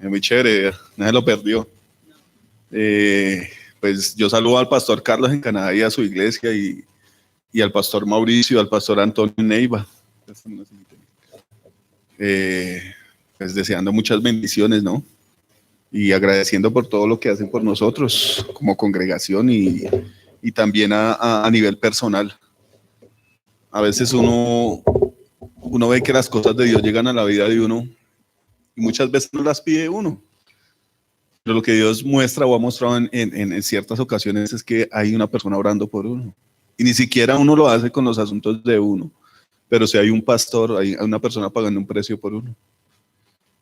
Es muy chévere, nadie lo perdió. Pues yo saludo al pastor Carlos en Canadá y a su iglesia y al pastor Mauricio, al pastor Antonio Neiva. Pues deseando muchas bendiciones, ¿no? Y agradeciendo por todo lo que hacen por nosotros como congregación y también a nivel personal. A veces uno ve que las cosas de Dios llegan a la vida de uno y muchas veces no las pide uno. Pero lo que Dios muestra o ha mostrado en ciertas ocasiones es que hay una persona orando por uno. Y ni siquiera uno lo hace con los asuntos de uno. Pero si hay un pastor, hay una persona pagando un precio por uno.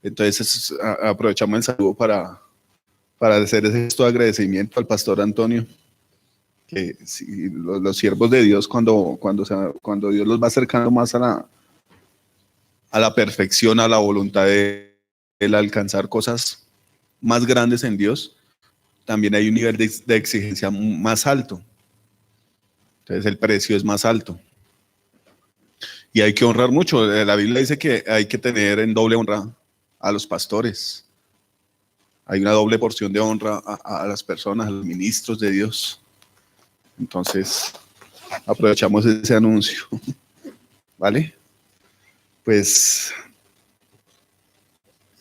Entonces aprovechamos el saludo para hacer ese gesto de agradecimiento al pastor Antonio. Que si, los siervos de Dios, cuando Dios los va acercando más a la perfección, a la voluntad de él alcanzar cosas más grandes en Dios, también hay un nivel de exigencia más alto. Entonces el precio es más alto. Y hay que honrar mucho. La Biblia dice que hay que tener en doble honra a los pastores. Hay una doble porción de honra a las personas, a los ministros de Dios. Entonces, aprovechamos ese anuncio. ¿Vale? Pues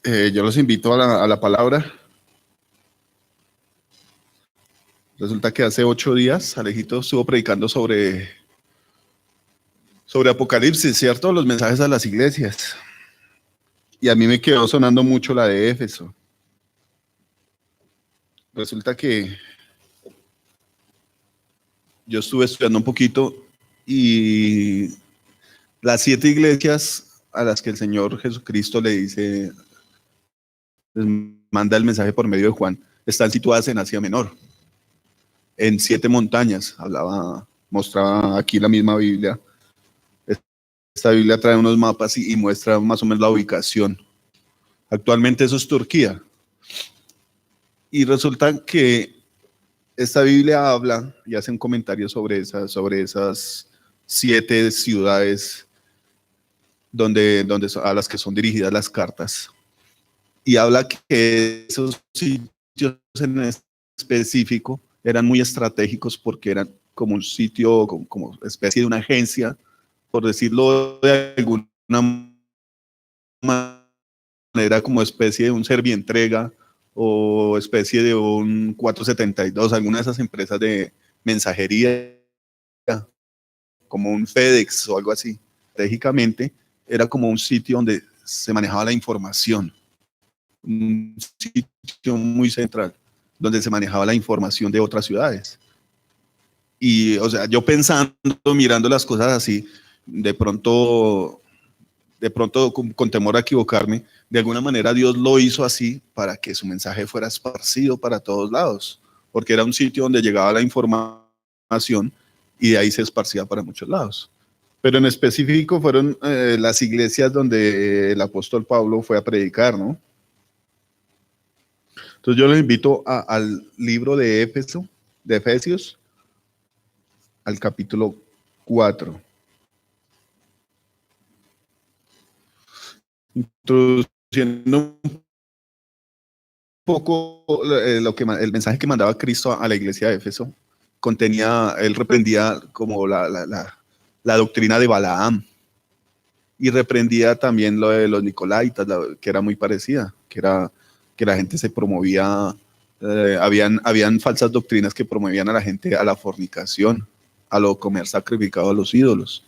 yo los invito a la palabra. Resulta que hace 8 días Alejito estuvo predicando sobre Apocalipsis, ¿cierto? Los mensajes a las iglesias. Y a mí me quedó sonando mucho la de Éfeso. Resulta que yo estuve estudiando un poquito y las 7 iglesias a las que el Señor Jesucristo le dice, les manda el mensaje por medio de Juan, están situadas en Asia Menor, en 7 montañas. Mostraba aquí la misma Biblia. Esta Biblia trae unos mapas y muestra más o menos la ubicación. Actualmente eso es Turquía. Y resulta que esta Biblia habla y hace un comentario sobre esas 7 ciudades a las que son dirigidas las cartas. Y habla que esos sitios en específico eran muy estratégicos porque eran como un sitio, como especie de una agencia, por decirlo de alguna manera, como especie de un Servientrega o especie de un 472, alguna de esas empresas de mensajería, como un FedEx o algo así. Estratégicamente era como un sitio donde se manejaba la información, un sitio muy central, donde se manejaba la información de otras ciudades. Y, o sea, yo pensando, mirando las cosas así, de pronto con temor a equivocarme, de alguna manera Dios lo hizo así para que su mensaje fuera esparcido para todos lados, porque era un sitio donde llegaba la información y de ahí se esparcía para muchos lados. Pero en específico fueron las iglesias donde el apóstol Pablo fue a predicar, ¿no? Entonces yo les invito al libro de Efesios, al capítulo 4. Introduciendo un poco el mensaje que mandaba Cristo a la iglesia de Éfeso, él reprendía como la doctrina de Balaam y reprendía también lo de los Nicolaitas, que era muy parecida, que la gente se promovía, habían falsas doctrinas que promovían a la gente a la fornicación, a lo comer sacrificado a los ídolos.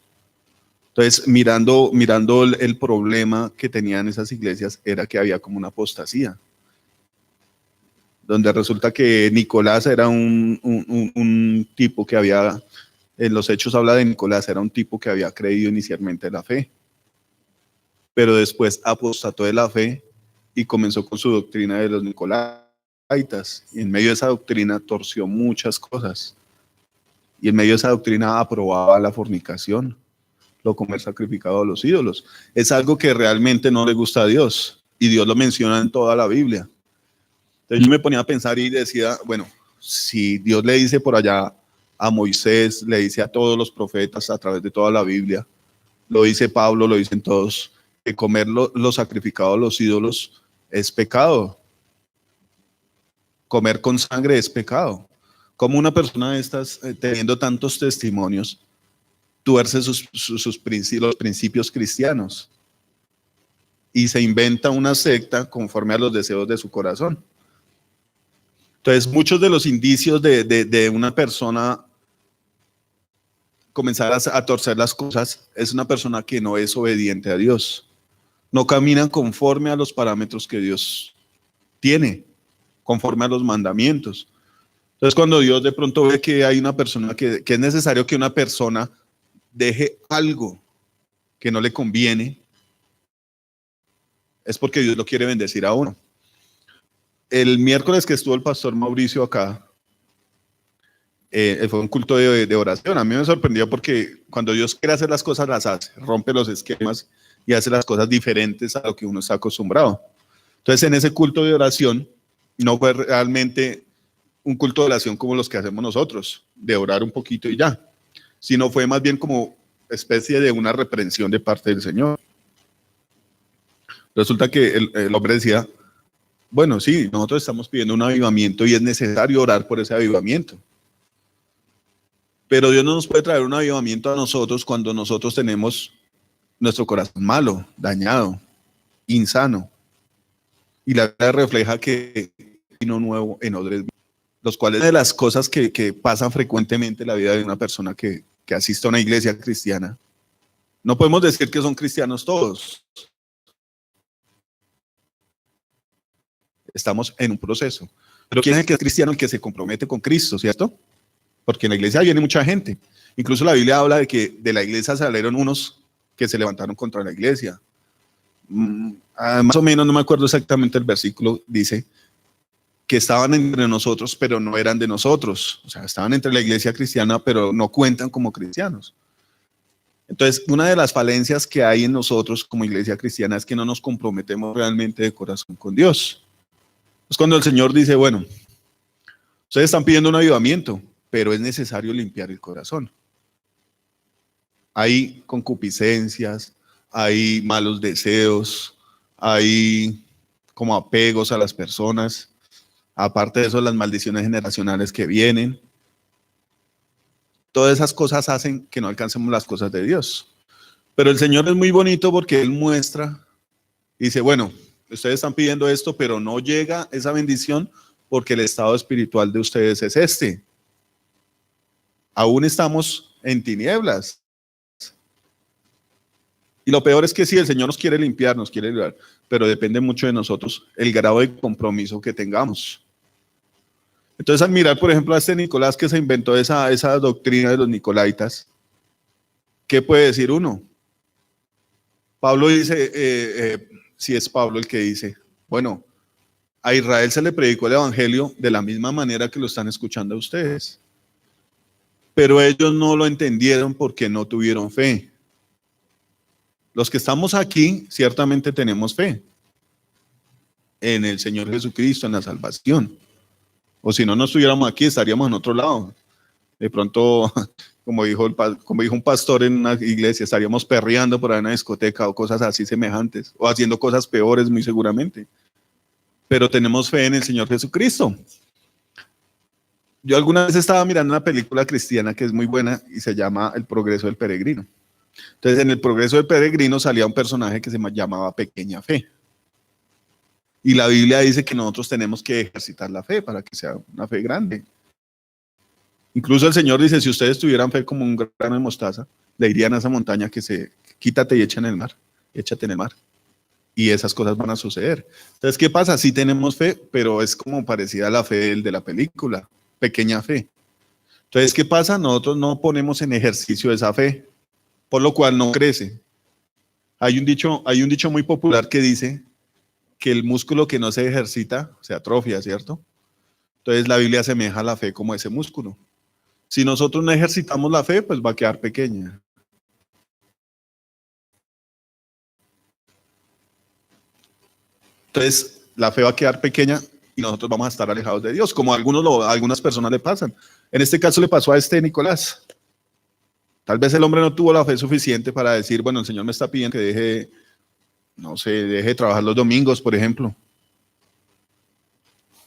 Entonces, mirando el problema que tenían esas iglesias era que había como una apostasía, donde resulta que Nicolás era un tipo que había, en los Hechos habla de Nicolás, era un tipo que había creído inicialmente la fe, pero después apostató de la fe y comenzó con su doctrina de los Nicolaitas, y en medio de esa doctrina torció muchas cosas, y en medio de esa doctrina aprobaba la fornicación, lo comer sacrificado a los ídolos. Es algo que realmente no le gusta a Dios, y Dios lo menciona en toda la Biblia. Entonces yo me ponía a pensar y decía, bueno, si Dios le dice por allá a Moisés, le dice a todos los profetas a través de toda la Biblia, lo dice Pablo, lo dicen todos, que comer lo sacrificado a los ídolos es pecado. Comer con sangre es pecado. Como una persona de estas, teniendo tantos testimonios, tuerce los principios cristianos y se inventa una secta conforme a los deseos de su corazón? Entonces, muchos de los indicios de una persona comenzar a torcer las cosas es una persona que no es obediente a Dios. No camina conforme a los parámetros que Dios tiene, conforme a los mandamientos. Entonces, cuando Dios de pronto ve que hay una persona que es necesario que una persona deje algo que no le conviene, es porque Dios lo quiere bendecir a uno. El miércoles que estuvo el pastor Mauricio acá, fue un culto de oración. A mí me sorprendió porque cuando Dios quiere hacer las cosas, las hace, rompe los esquemas y hace las cosas diferentes a lo que uno está acostumbrado. Entonces, en ese culto de oración, no fue realmente un culto de oración como los que hacemos nosotros, de orar un poquito y ya, sino fue más bien como especie de una reprensión de parte del Señor. Resulta que el hombre decía, bueno, sí, nosotros estamos pidiendo un avivamiento y es necesario orar por ese avivamiento. Pero Dios no nos puede traer un avivamiento a nosotros cuando nosotros tenemos nuestro corazón malo, dañado, insano. Y la Biblia refleja que vino nuevo en odres, los cuales de las cosas que pasan frecuentemente en la vida de una persona que asiste a una iglesia cristiana. No podemos decir que son cristianos todos. Estamos en un proceso. Pero ¿quién es el que es cristiano? El que se compromete con Cristo, ¿cierto? Porque en la iglesia viene mucha gente. Incluso la Biblia habla de que de la iglesia salieron unos que se levantaron contra la iglesia. Más o menos, no me acuerdo exactamente el versículo, dice que estaban entre nosotros, pero no eran de nosotros. O sea, estaban entre la iglesia cristiana, pero no cuentan como cristianos. Entonces, una de las falencias que hay en nosotros como iglesia cristiana es que no nos comprometemos realmente de corazón con Dios. Es cuando el Señor dice, bueno, ustedes están pidiendo un avivamiento, pero es necesario limpiar el corazón. Hay concupiscencias, hay malos deseos, hay como apegos a las personas. Aparte de eso, las maldiciones generacionales que vienen. Todas esas cosas hacen que no alcancemos las cosas de Dios. Pero el Señor es muy bonito porque Él muestra, dice, bueno, ustedes están pidiendo esto, pero no llega esa bendición porque el estado espiritual de ustedes es este. Aún estamos en tinieblas. Y lo peor es que sí, el Señor nos quiere limpiar, nos quiere librar, pero depende mucho de nosotros el grado de compromiso que tengamos. Entonces, al mirar, por ejemplo, a este Nicolás que se inventó esa doctrina de los nicolaitas, ¿qué puede decir uno? Pablo dice, si es Pablo el que dice, bueno, a Israel se le predicó el evangelio de la misma manera que lo están escuchando a ustedes, pero ellos no lo entendieron porque no tuvieron fe. Los que estamos aquí ciertamente tenemos fe en el Señor Jesucristo, en la salvación. O si no, no estuviéramos aquí, estaríamos en otro lado. De pronto, como dijo un pastor en una iglesia, estaríamos perreando por ahí en una discoteca o cosas así semejantes, o haciendo cosas peores muy seguramente. Pero tenemos fe en el Señor Jesucristo. Yo alguna vez estaba mirando una película cristiana que es muy buena y se llama El Progreso del Peregrino. Entonces, en El Progreso del Peregrino salía un personaje que se llamaba Pequeña Fe. Y la Biblia dice que nosotros tenemos que ejercitar la fe para que sea una fe grande. Incluso el Señor dice, si ustedes tuvieran fe como un grano de mostaza, le dirían a esa montaña que quítate y échate en el mar. Y esas cosas van a suceder. Entonces, ¿qué pasa? Sí tenemos fe, pero es como parecida a la fe de la película, pequeña fe. Entonces, ¿qué pasa? Nosotros no ponemos en ejercicio esa fe, por lo cual no crece. Hay un dicho muy popular que dice que el músculo que no se ejercita se atrofia, ¿cierto? Entonces la Biblia asemeja a la fe como ese músculo. Si nosotros no ejercitamos la fe, pues va a quedar pequeña. Entonces la fe va a quedar pequeña y nosotros vamos a estar alejados de Dios, como a algunas personas le pasan. En este caso le pasó a este Nicolás. Tal vez el hombre no tuvo la fe suficiente para decir, bueno, el Señor me está pidiendo que deje de trabajar los domingos, por ejemplo.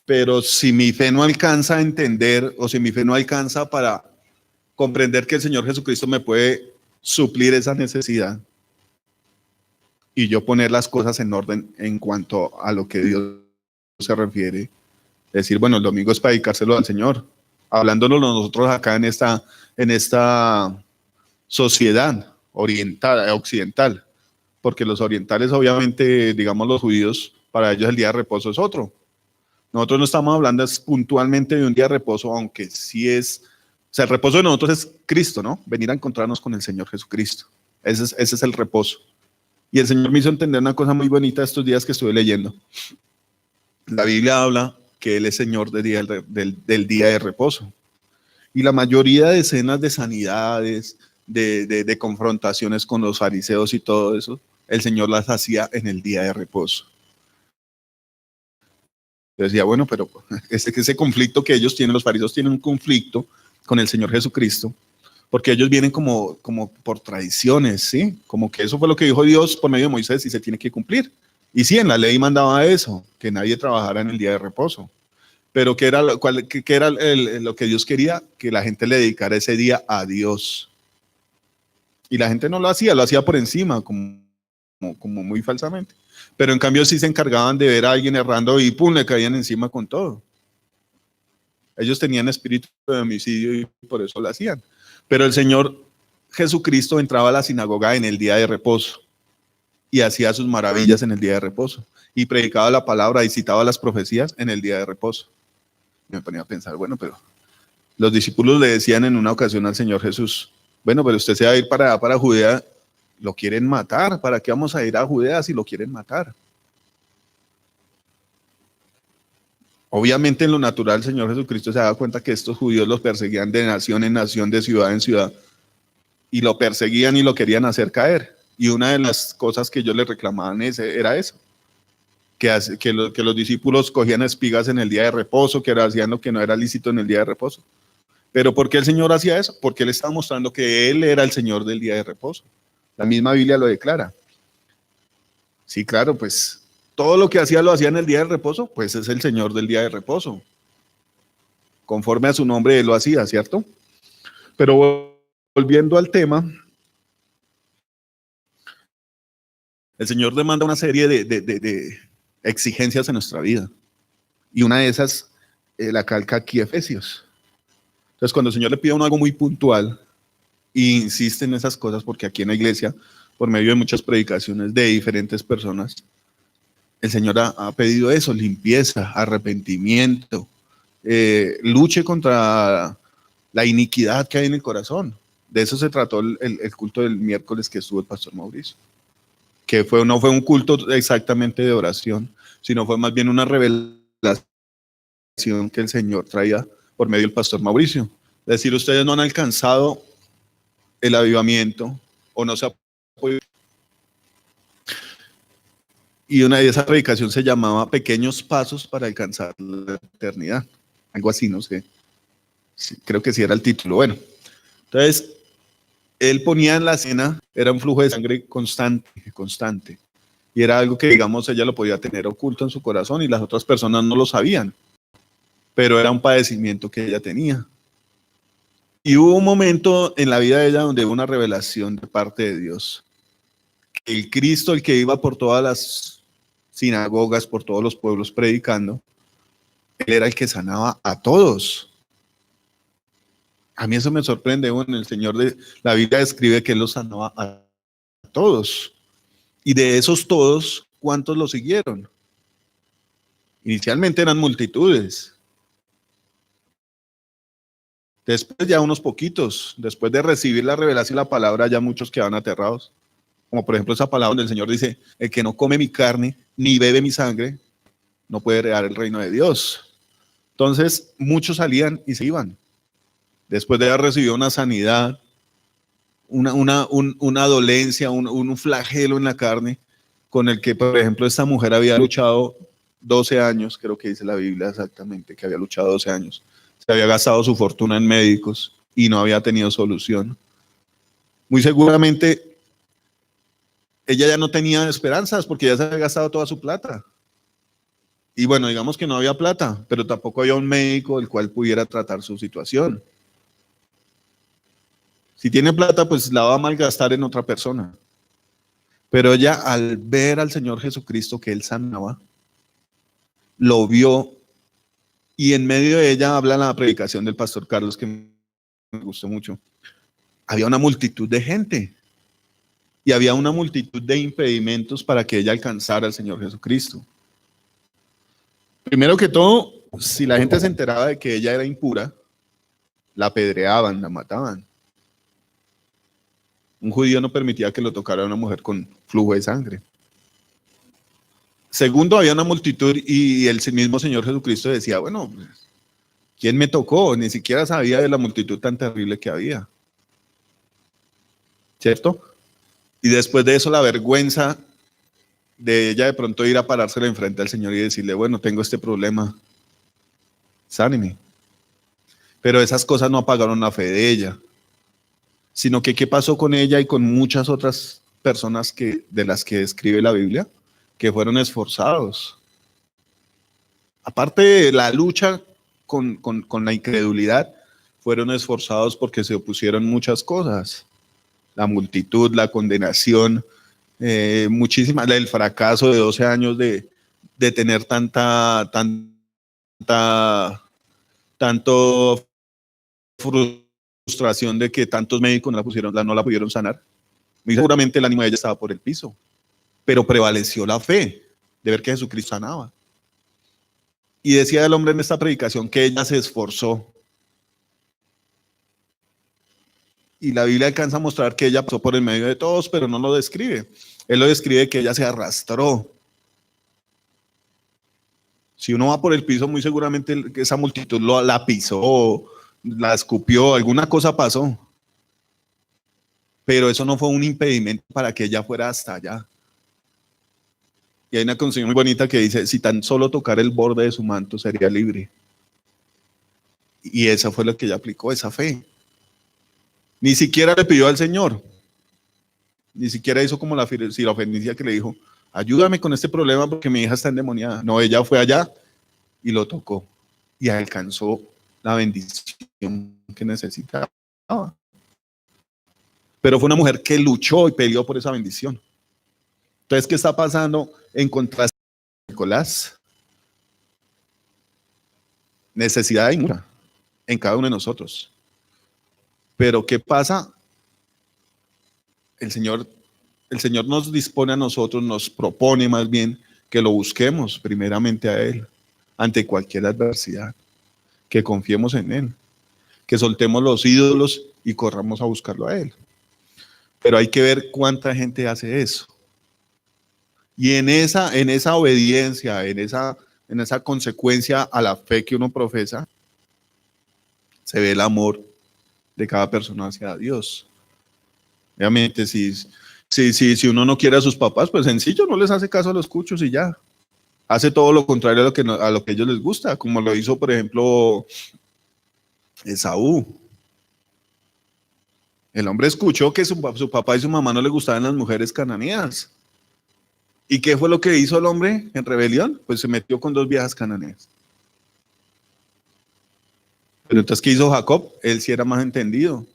Pero si mi fe no alcanza a entender, o si mi fe no alcanza para comprender que el Señor Jesucristo me puede suplir esa necesidad, y yo poner las cosas en orden en cuanto a lo que Dios se refiere, decir, bueno, el domingo es para dedicárselo al Señor, hablándonos nosotros acá en esta sociedad oriental, occidental, porque los orientales obviamente, digamos los judíos, para ellos el día de reposo es otro. Nosotros no estamos hablando puntualmente de un día de reposo, aunque sí es, o sea, el reposo de nosotros es Cristo, ¿no? Venir a encontrarnos con el Señor Jesucristo. Ese es el reposo. Y el Señor me hizo entender una cosa muy bonita estos días que estuve leyendo. La Biblia habla que Él es Señor del día de reposo. Y la mayoría de escenas de sanidades, de confrontaciones con los fariseos y todo eso, el Señor las hacía en el día de reposo. Yo decía, bueno, pero ese conflicto que ellos tienen, los fariseos tienen un conflicto con el Señor Jesucristo, porque ellos vienen como por tradiciones, ¿sí? Como que eso fue lo que dijo Dios por medio de Moisés y se tiene que cumplir. Y sí, en la ley mandaba eso, que nadie trabajara en el día de reposo. Pero ¿qué era lo que Dios quería? Que la gente le dedicara ese día a Dios. Y la gente no lo hacía por encima, como muy falsamente. Pero en cambio sí se encargaban de ver a alguien errando y ¡pum!, le caían encima con todo. Ellos tenían espíritu de homicidio y por eso lo hacían. Pero el Señor Jesucristo entraba a la sinagoga en el día de reposo y hacía sus maravillas en el día de reposo y predicaba la palabra y citaba las profecías en el día de reposo. Y me ponía a pensar, bueno, pero los discípulos le decían en una ocasión al Señor Jesús, bueno, pero usted se va a ir para Judea, lo quieren matar, ¿para qué vamos a ir a Judea si lo quieren matar? Obviamente en lo natural el Señor Jesucristo se da cuenta que estos judíos los perseguían de nación en nación, de ciudad en ciudad, y lo perseguían y lo querían hacer caer. Y una de las cosas que ellos le reclamaban era eso, que los discípulos cogían espigas en el día de reposo, que hacían lo que no era lícito en el día de reposo. ¿Pero por qué el Señor hacía eso? Porque Él estaba mostrando que Él era el Señor del día de reposo. La misma Biblia lo declara. Sí, claro, pues todo lo que hacía lo hacía en el día de reposo, pues es el Señor del día de reposo. Conforme a su nombre Él lo hacía, ¿cierto? Pero volviendo al tema, el Señor demanda una serie de exigencias en nuestra vida. Y una de esas la calca aquí Efesios. Entonces, cuando el Señor le pide a uno algo muy puntual e insiste en esas cosas, porque aquí en la iglesia, por medio de muchas predicaciones de diferentes personas, el Señor ha pedido eso: limpieza, arrepentimiento, luche contra la iniquidad que hay en el corazón. De eso se trató el culto del miércoles que estuvo el pastor Mauricio, que no fue un culto exactamente de oración, sino fue más bien una revelación que el Señor traía por medio del pastor Mauricio. Es decir, ustedes no han alcanzado el avivamiento o no se ha podido. Y una de esas predicación se llamaba Pequeños Pasos para Alcanzar la Eternidad. Algo así, no sé. Sí, creo que sí era el título. Bueno, entonces él ponía en la escena, era un flujo de sangre constante. Y era algo que, digamos, ella lo podía tener oculto en su corazón y las otras personas no lo sabían. Pero era un padecimiento que ella tenía. Y hubo un momento en la vida de ella donde hubo una revelación de parte de Dios. El Cristo, el que iba por todas las sinagogas, por todos los pueblos predicando, Él era el que sanaba a todos. A mí eso me sorprende. Bueno, el Señor de la Biblia describe que Él los sanaba a todos. Y de esos todos, ¿cuántos lo siguieron? Inicialmente eran multitudes. Después ya unos poquitos. Después de recibir la revelación y la palabra, ya muchos quedaban aterrados. Como por ejemplo esa palabra donde el Señor dice, el que no come mi carne ni bebe mi sangre, no puede heredar el reino de Dios. Entonces muchos salían y se iban. Después de haber recibido una sanidad, una dolencia, un flagelo en la carne, con el que, por ejemplo, esta mujer había luchado 12 años, creo que dice la Biblia exactamente, que había luchado 12 años. Se había gastado su fortuna en médicos y no había tenido solución. Muy seguramente ella ya no tenía esperanzas porque ya se había gastado toda su plata. Y bueno, digamos que no había plata, pero tampoco había un médico el cual pudiera tratar su situación. Si tiene plata, pues la va a malgastar en otra persona. Pero ella, al ver al Señor Jesucristo que él sanaba, lo vio, y en medio de ella habla la predicación del pastor Carlos, que me gustó mucho. Había una multitud de gente y había una multitud de impedimentos para que ella alcanzara al Señor Jesucristo. Primero que todo, si la gente se enteraba de que ella era impura, la apedreaban, la mataban. Un judío no permitía que lo tocara una mujer con flujo de sangre. Segundo, había una multitud y el mismo Señor Jesucristo decía, bueno, ¿quién me tocó? Ni siquiera sabía de la multitud tan terrible que había. ¿Cierto? Y después de eso, la vergüenza de ella de pronto ir a parársela enfrente al Señor y decirle, bueno, tengo este problema, sáneme. Pero esas cosas no apagaron la fe de ella, sino que qué pasó con ella y con muchas otras personas de las que escribe la Biblia, que fueron esforzados. Aparte de la lucha con la incredulidad, fueron esforzados porque se opusieron muchas cosas. La multitud, la condenación, muchísimas, el fracaso de 12 años de tener tanto frustración de que tantos médicos no la pudieron sanar. Y seguramente el ánimo de ella estaba por el piso, pero prevaleció la fe de ver que Jesucristo sanaba. Y decía el hombre en esta predicación que ella se esforzó. Y la Biblia alcanza a mostrar que ella pasó por el medio de todos, pero no lo describe. Él lo describe que ella se arrastró. Si uno va por el piso, muy seguramente esa multitud la pisó, la escupió, alguna cosa pasó. Pero eso no fue un impedimento para que ella fuera hasta allá. Y hay una canción muy bonita que dice, si tan solo tocar el borde de su manto sería libre. Y esa fue lo que ella aplicó, esa fe. Ni siquiera le pidió al Señor, ni siquiera hizo como la Fenicia que le dijo, ayúdame con este problema porque mi hija está endemoniada. No, ella fue allá y lo tocó y alcanzó la bendición que necesitaba. Pero fue una mujer que luchó y peleó por esa bendición. Entonces, ¿qué está pasando en contraste con Nicolás? Necesidad hay mucha en cada uno de nosotros. Pero ¿qué pasa? El Señor nos dispone a nosotros, nos propone más bien que lo busquemos primeramente a Él ante cualquier adversidad, que confiemos en Él, que soltemos los ídolos y corramos a buscarlo a Él. Pero hay que ver cuánta gente hace eso. Y en esa obediencia, en esa consecuencia a la fe que uno profesa, se ve el amor de cada persona hacia Dios. Obviamente, si uno no quiere a sus papás, pues sencillo, no les hace caso a los cuchos y ya. Hace todo lo contrario a lo que a ellos les gusta, como lo hizo, por ejemplo, Esaú. El hombre escuchó que su papá y su mamá no le gustaban las mujeres cananeas. ¿Y qué fue lo que hizo el hombre en rebelión? Pues se metió con 2 viejas cananeas. Pero entonces, ¿qué hizo Jacob? Él sí era más entendido.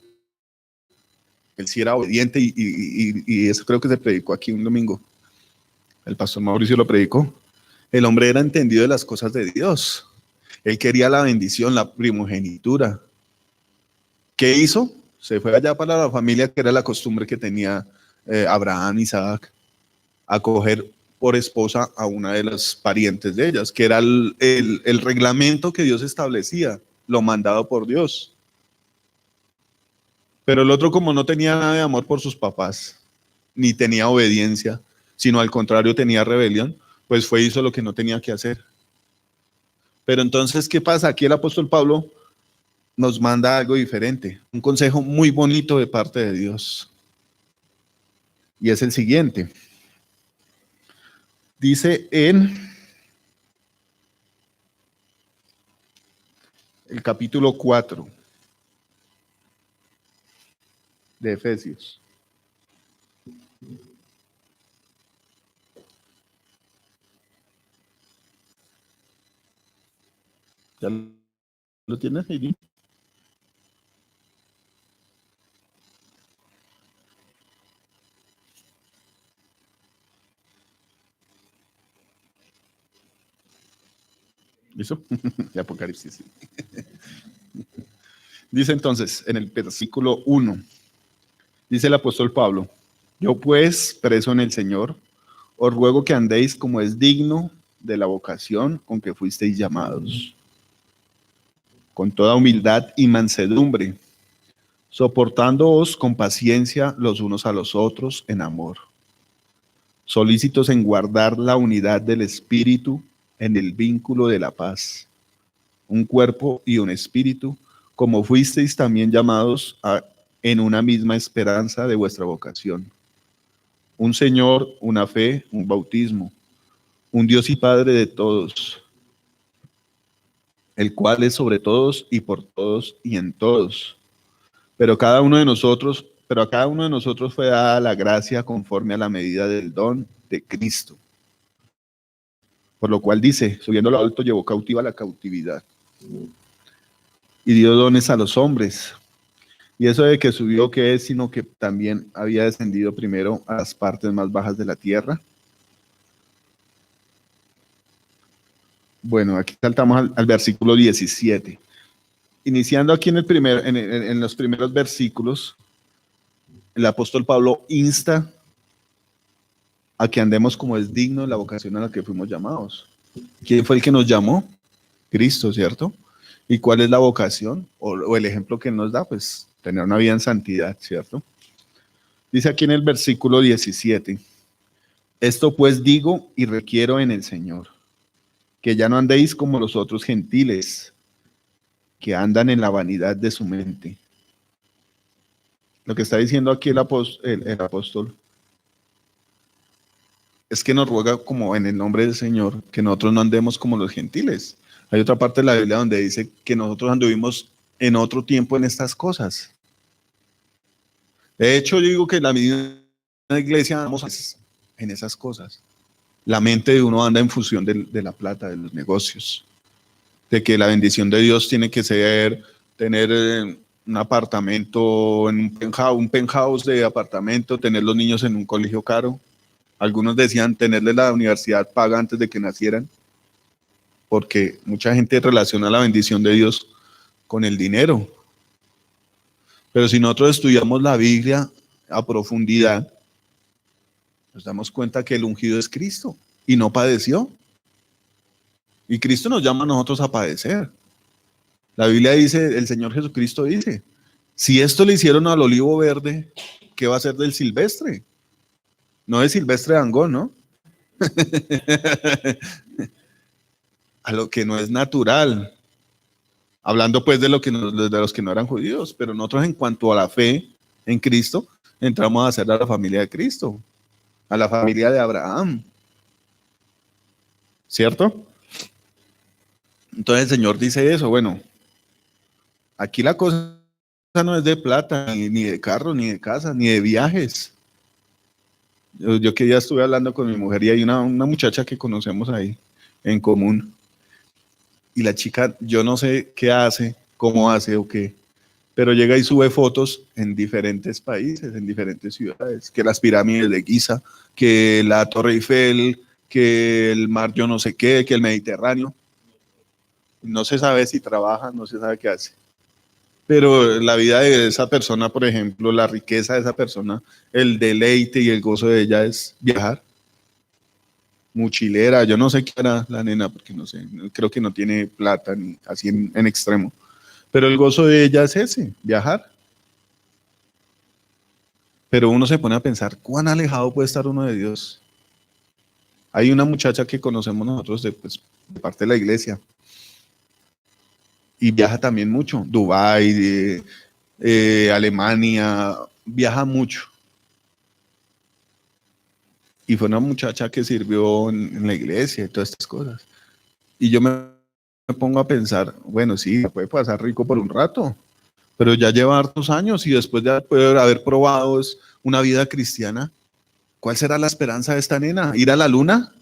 Él sí era obediente y eso creo que se predicó aquí un domingo. El pastor Mauricio lo predicó. El hombre era entendido de las cosas de Dios. Él quería la bendición, la primogenitura. ¿Qué hizo? Se fue allá para la familia, que era la costumbre que tenía Abraham, Isaac, a coger por esposa a una de las parientes de ellas, que era el reglamento que Dios establecía, lo mandado por Dios. Pero el otro, como no tenía nada de amor por sus papás, ni tenía obediencia, sino al contrario tenía rebelión, pues hizo lo que no tenía que hacer. Pero entonces, ¿qué pasa? Aquí el apóstol Pablo nos manda algo diferente, un consejo muy bonito de parte de Dios. Y es el siguiente. Dice en el capítulo 4 de Efesios. ¿Ya lo tienes, Heidi? ¿Listo? De Apocalipsis. Sí. Dice entonces en el versículo 1, dice el apóstol Pablo: yo pues, preso en el Señor, os ruego que andéis como es digno de la vocación con que fuisteis llamados, con toda humildad y mansedumbre, soportándoos con paciencia los unos a los otros en amor, solícitos en guardar la unidad del Espíritu en el vínculo de la paz, un cuerpo y un espíritu, como fuisteis también llamados en una misma esperanza de vuestra vocación. Un Señor, una fe, un bautismo, un Dios y Padre de todos, el cual es sobre todos y por todos y en todos. Pero a cada uno de nosotros fue dada la gracia conforme a la medida del don de Cristo. Por lo cual dice, subiendo lo alto llevó cautiva la cautividad y dio dones a los hombres. Y eso de que subió, ¿qué es? Sino que también había descendido primero a las partes más bajas de la tierra. Bueno, aquí saltamos al versículo 17. Iniciando aquí en los primeros versículos, el apóstol Pablo insta a que andemos como es digno de la vocación a la que fuimos llamados. ¿Quién fue el que nos llamó? Cristo, ¿cierto? ¿Y cuál es la vocación? O el ejemplo que nos da, pues tener una vida en santidad, ¿cierto? Dice aquí en el versículo 17, esto pues digo y requiero en el Señor, que ya no andéis como los otros gentiles, que andan en la vanidad de su mente. Lo que está diciendo aquí el apóstol es que nos ruega como en el nombre del Señor, que nosotros no andemos como los gentiles. Hay otra parte de la Biblia donde dice que nosotros anduvimos en otro tiempo en estas cosas. De hecho, yo digo que la misma iglesia andamos en esas cosas. La mente de uno anda en función de la plata, de los negocios, de que la bendición de Dios tiene que ser tener un apartamento, en un penthouse de apartamento, tener los niños en un colegio caro. Algunos decían tenerle la universidad paga antes de que nacieran, porque mucha gente relaciona la bendición de Dios con el dinero. Pero si nosotros estudiamos la Biblia a profundidad, nos damos cuenta que el ungido es Cristo y no padeció. Y Cristo nos llama a nosotros a padecer. La Biblia dice, el Señor Jesucristo dice, si esto le hicieron al olivo verde, ¿qué va a ser del silvestre? No es Silvestre Dangond, ¿no? A lo que no es natural. Hablando pues de los que no eran judíos, pero nosotros en cuanto a la fe en Cristo, entramos a ser a la familia de Cristo, a la familia de Abraham. ¿Cierto? Entonces el Señor dice eso, bueno, aquí la cosa no es de plata, ni de carro, ni de casa, ni de viajes. Yo que ya estuve hablando con mi mujer y hay una muchacha que conocemos ahí en común. Y la chica, yo no sé qué hace, cómo hace o qué, pero llega y sube fotos en diferentes países, en diferentes ciudades, que las pirámides de Giza, que la Torre Eiffel, que el mar yo no sé qué, que el Mediterráneo. No se sabe si trabaja, no se sabe qué hace. Pero la vida de esa persona, por ejemplo, la riqueza de esa persona, el deleite y el gozo de ella es viajar. Mochilera, yo no sé qué hará la nena, porque no sé, creo que no tiene plata ni así en extremo. Pero el gozo de ella es ese, viajar. Pero uno se pone a pensar, ¿cuán alejado puede estar uno de Dios? Hay una muchacha que conocemos nosotros de parte de la iglesia y viaja también mucho, Dubái, Alemania, viaja mucho. Y fue una muchacha que sirvió en la iglesia y todas estas cosas. Y yo me pongo a pensar, bueno, sí, puede pasar rico por un rato, pero ya lleva hartos años y después de haber probado una vida cristiana, ¿cuál será la esperanza de esta nena? ¿Ir a la luna?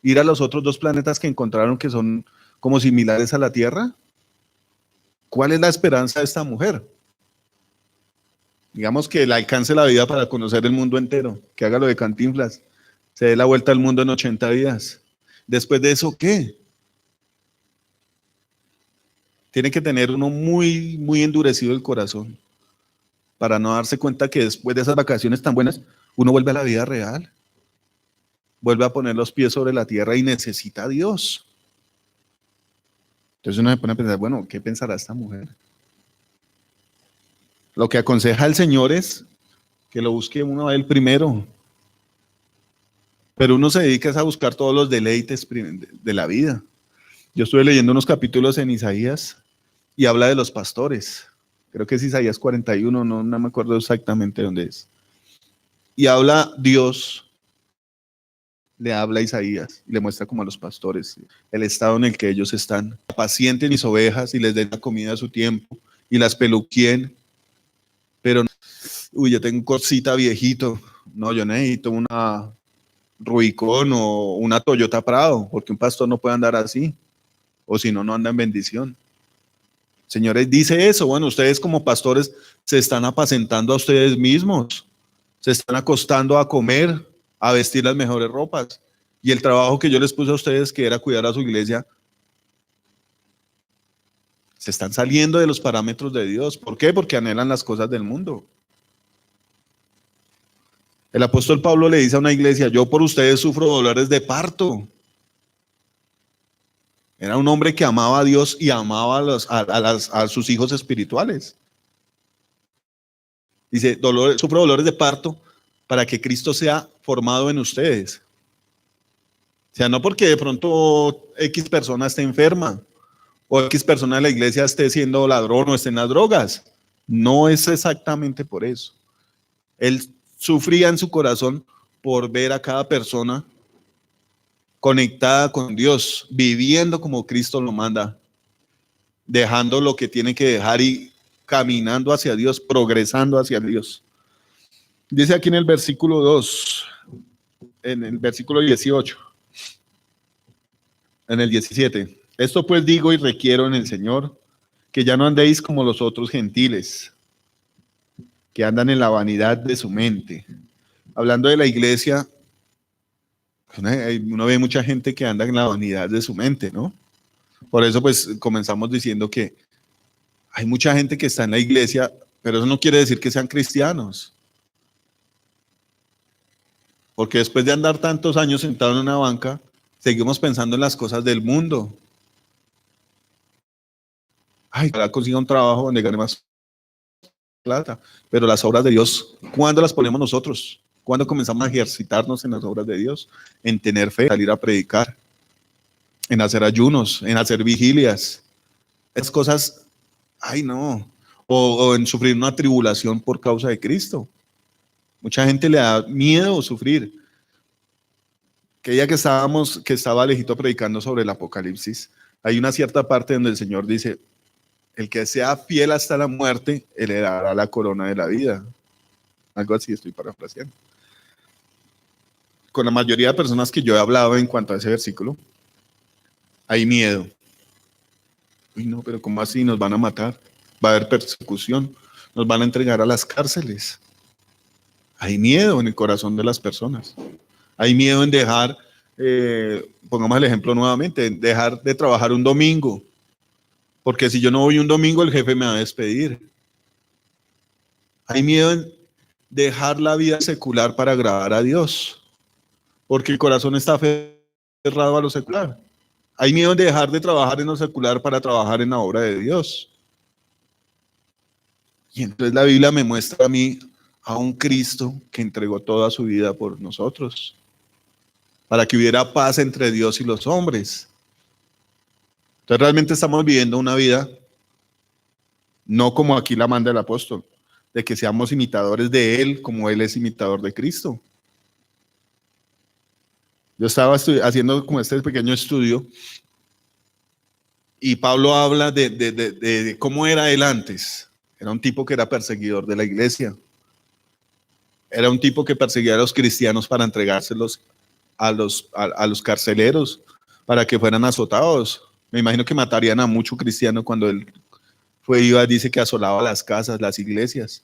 ¿Ir a los otros dos planetas que encontraron que son como similares a la tierra. ¿Cuál es la esperanza de esta mujer? Digamos que le alcance la vida para conocer el mundo entero, que haga lo de Cantinflas, se dé la vuelta al mundo en 80 días. Después de eso, ¿qué? Tiene que tener uno muy, muy endurecido el corazón para no darse cuenta que después de esas vacaciones tan buenas, uno vuelve a la vida real, vuelve a poner los pies sobre la tierra y necesita a Dios. Entonces uno se pone a pensar, bueno, ¿qué pensará esta mujer? Lo que aconseja el Señor es que lo busque uno a Él primero. Pero uno se dedica a buscar todos los deleites de la vida. Yo estuve leyendo unos capítulos en Isaías y habla de los pastores. Creo que es Isaías 41, no me acuerdo exactamente dónde es. Y habla Dios, le habla a Isaías y le muestra como a los pastores el estado en el que ellos están. Pacienten mis ovejas y les den la comida a su tiempo y las peluquien. Pero, yo tengo un cosita viejito. No, yo necesito una Rubicon o una Toyota Prado, porque un pastor no puede andar así, o si no, no anda en bendición. Señores, dice eso. Bueno, ustedes como pastores se están apacentando a ustedes mismos, se están acostando a comer, a vestir las mejores ropas, y el trabajo que yo les puse a ustedes, que era cuidar a su iglesia, se están saliendo de los parámetros de Dios. ¿Por qué? Porque anhelan las cosas del mundo. El apóstol Pablo le dice a una iglesia, yo por ustedes sufro dolores de parto. Era un hombre que amaba a Dios y amaba a sus hijos espirituales. Dice, sufro dolores de parto para que Cristo sea formado en ustedes. O sea, no porque de pronto X persona esté enferma o X persona de la iglesia esté siendo ladrón o esté en las drogas. No es exactamente por eso. Él sufría en su corazón por ver a cada persona conectada con Dios, viviendo como Cristo lo manda, dejando lo que tiene que dejar y caminando hacia Dios, progresando hacia Dios. Dice aquí en el versículo 2, en el versículo 18, en el 17, esto pues digo y requiero en el Señor, que ya no andéis como los otros gentiles, que andan en la vanidad de su mente. Hablando de la iglesia, uno ve mucha gente que anda en la vanidad de su mente, ¿no? Por eso pues comenzamos diciendo que hay mucha gente que está en la iglesia, pero eso no quiere decir que sean cristianos. Porque después de andar tantos años sentado en una banca, seguimos pensando en las cosas del mundo. Ay, ojalá consiga un trabajo donde gane más plata. Pero las obras de Dios, ¿cuándo las ponemos nosotros? ¿Cuándo comenzamos a ejercitarnos en las obras de Dios? En tener fe, salir a predicar, en hacer ayunos, en hacer vigilias. Esas cosas, ay no. O en sufrir una tribulación por causa de Cristo. Mucha gente le da miedo sufrir. Que día que estaba Alejito predicando sobre el Apocalipsis, hay una cierta parte donde el Señor dice, el que sea fiel hasta la muerte, heredará la corona de la vida. Algo así estoy parafraseando. Con la mayoría de personas que yo he hablado en cuanto a ese versículo, hay miedo. Uy, no, pero ¿cómo así? Nos van a matar, va a haber persecución, nos van a entregar a las cárceles. Hay miedo en el corazón de las personas. Hay miedo en dejar, pongamos el ejemplo nuevamente, en dejar de trabajar un domingo. Porque si yo no voy un domingo, el jefe me va a despedir. Hay miedo en dejar la vida secular para agradar a Dios. Porque el corazón está aferrado a lo secular. Hay miedo en dejar de trabajar en lo secular para trabajar en la obra de Dios. Y entonces la Biblia me muestra a mí a un Cristo que entregó toda su vida por nosotros, para que hubiera paz entre Dios y los hombres. Entonces realmente estamos viviendo una vida, no como aquí la manda el apóstol, de que seamos imitadores de Él como Él es imitador de Cristo. Yo estaba haciendo como este pequeño estudio y Pablo habla de cómo era él antes. Era un tipo que era perseguidor de la iglesia. Era un tipo que perseguía a los cristianos para entregárselos a los carceleros, para que fueran azotados. Me imagino que matarían a mucho cristiano cuando él iba, dice que asolaba las casas, las iglesias,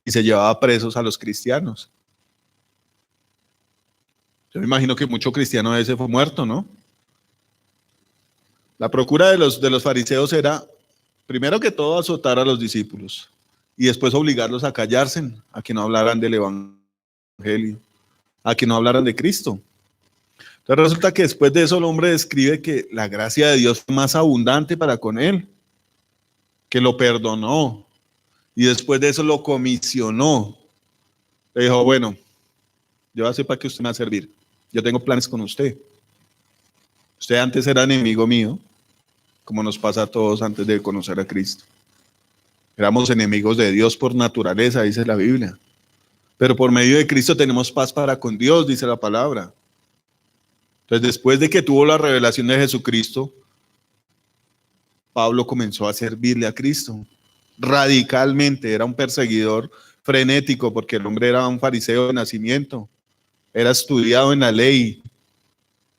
y se llevaba presos a los cristianos. Yo me imagino que mucho cristiano ese fue muerto, ¿no? La procura de los fariseos era, primero que todo, azotar a los discípulos y después obligarlos a callarse, a que no hablaran del evangelio, a que no hablaran de Cristo. Entonces resulta que después de eso el hombre describe que la gracia de Dios fue más abundante para con él, que lo perdonó y después de eso lo comisionó. Le dijo, bueno, yo voy a hacer para que usted me va a servir. Yo tengo planes con usted. Usted antes era enemigo mío, como nos pasa a todos antes de conocer a Cristo. Éramos enemigos de Dios por naturaleza, dice la Biblia. Pero por medio de Cristo tenemos paz para con Dios, dice la palabra. Entonces, después de que tuvo la revelación de Jesucristo, Pablo comenzó a servirle a Cristo radicalmente. Era un perseguidor frenético porque el hombre era un fariseo de nacimiento, era estudiado en la ley,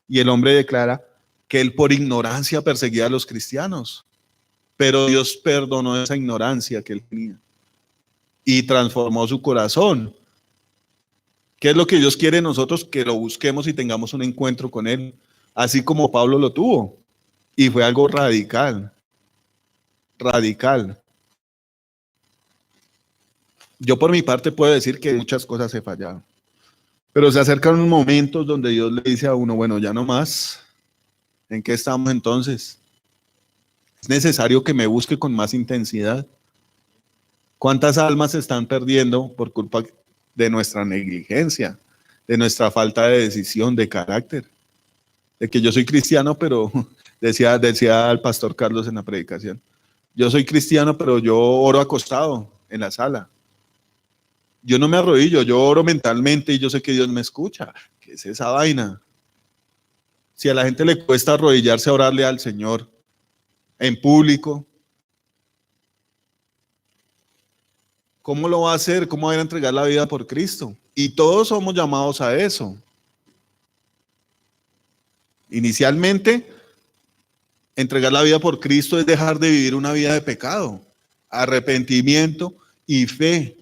y el hombre declara que él por ignorancia perseguía a los cristianos, pero Dios perdonó esa ignorancia que él tenía y transformó su corazón. ¿Qué es lo que Dios quiere de nosotros? Que lo busquemos y tengamos un encuentro con él, así como Pablo lo tuvo, y fue algo radical. Yo por mi parte puedo decir que muchas cosas he fallado, pero se acercan unos momentos donde Dios le dice a uno, bueno, ya no más. ¿En qué estamos entonces? Es necesario que me busque con más intensidad. ¿Cuántas almas se están perdiendo por culpa de nuestra negligencia, de nuestra falta de decisión, de carácter? De que yo soy cristiano, pero decía el pastor Carlos en la predicación, yo soy cristiano, pero yo oro acostado en la sala. Yo no me arrodillo, yo oro mentalmente y yo sé que Dios me escucha. ¿Qué es esa vaina? Si a la gente le cuesta arrodillarse a orarle al Señor en público, ¿cómo lo va a hacer? ¿Cómo va a ir a entregar la vida por Cristo? Y todos somos llamados a eso. Inicialmente, entregar la vida por Cristo es dejar de vivir una vida de pecado, arrepentimiento y fe.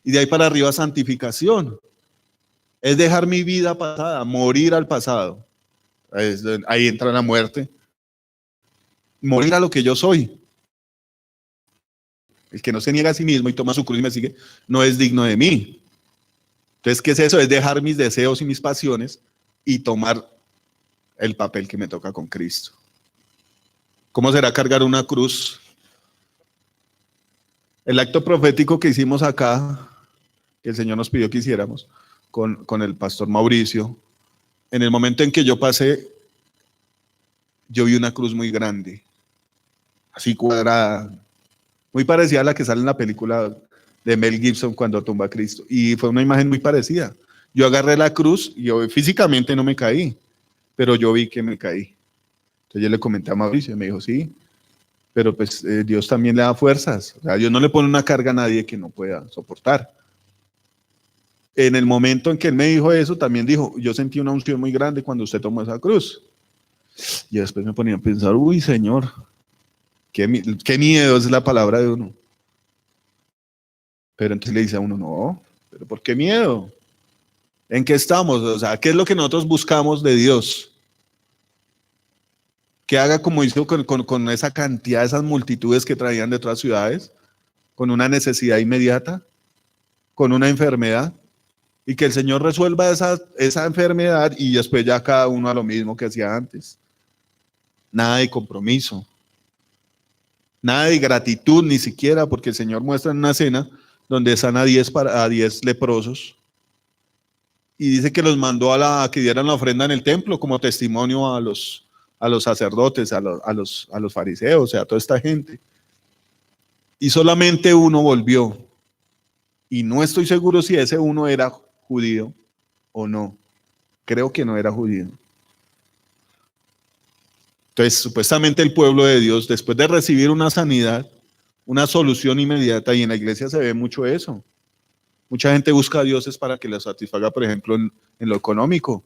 Y de ahí para arriba, santificación. Es dejar mi vida pasada, morir al pasado. Ahí entra la muerte. Morir a lo que yo soy. El que no se niega a sí mismo y toma su cruz y me sigue, no es digno de mí. Entonces, ¿qué es eso? Es dejar mis deseos y mis pasiones y tomar el papel que me toca con Cristo. ¿Cómo será cargar una cruz? El acto profético que hicimos acá, que el Señor nos pidió que hiciéramos con el pastor Mauricio, en el momento en que yo pasé, yo vi una cruz muy grande, así cuadrada, muy parecida a la que sale en la película de Mel Gibson cuando tumba a Cristo, y fue una imagen muy parecida. Yo agarré la cruz y yo físicamente no me caí, pero yo vi que me caí. Entonces yo le comenté a Mauricio y me dijo, sí, pero pues Dios también le da fuerzas. O sea, Dios no le pone una carga a nadie que no pueda soportar. En el momento en que él me dijo eso, también dijo, yo sentí una unción muy grande cuando usted tomó esa cruz. Y después me ponía a pensar, uy, Señor, qué miedo es la palabra de uno. Pero entonces le dice a uno, no, pero ¿por qué miedo? ¿En qué estamos? O sea, ¿qué es lo que nosotros buscamos de Dios? Que haga como hizo con esa cantidad, esas multitudes que traían de otras ciudades, con una necesidad inmediata, con una enfermedad, y que el Señor resuelva esa enfermedad y después ya cada uno a lo mismo que hacía antes. Nada de compromiso, nada de gratitud ni siquiera, porque el Señor muestra en una cena donde sana a 10 leprosos y dice que los mandó a que dieran la ofrenda en el templo como testimonio a los sacerdotes, a los fariseos, o sea, a toda esta gente. Y solamente uno volvió. Y no estoy seguro si ese uno era judío o no. Creo que no era judío. Entonces, supuestamente el pueblo de Dios, después de recibir una sanidad, una solución inmediata, y en la iglesia se ve mucho eso. Mucha gente busca a dioses para que les satisfaga, por ejemplo, en lo económico.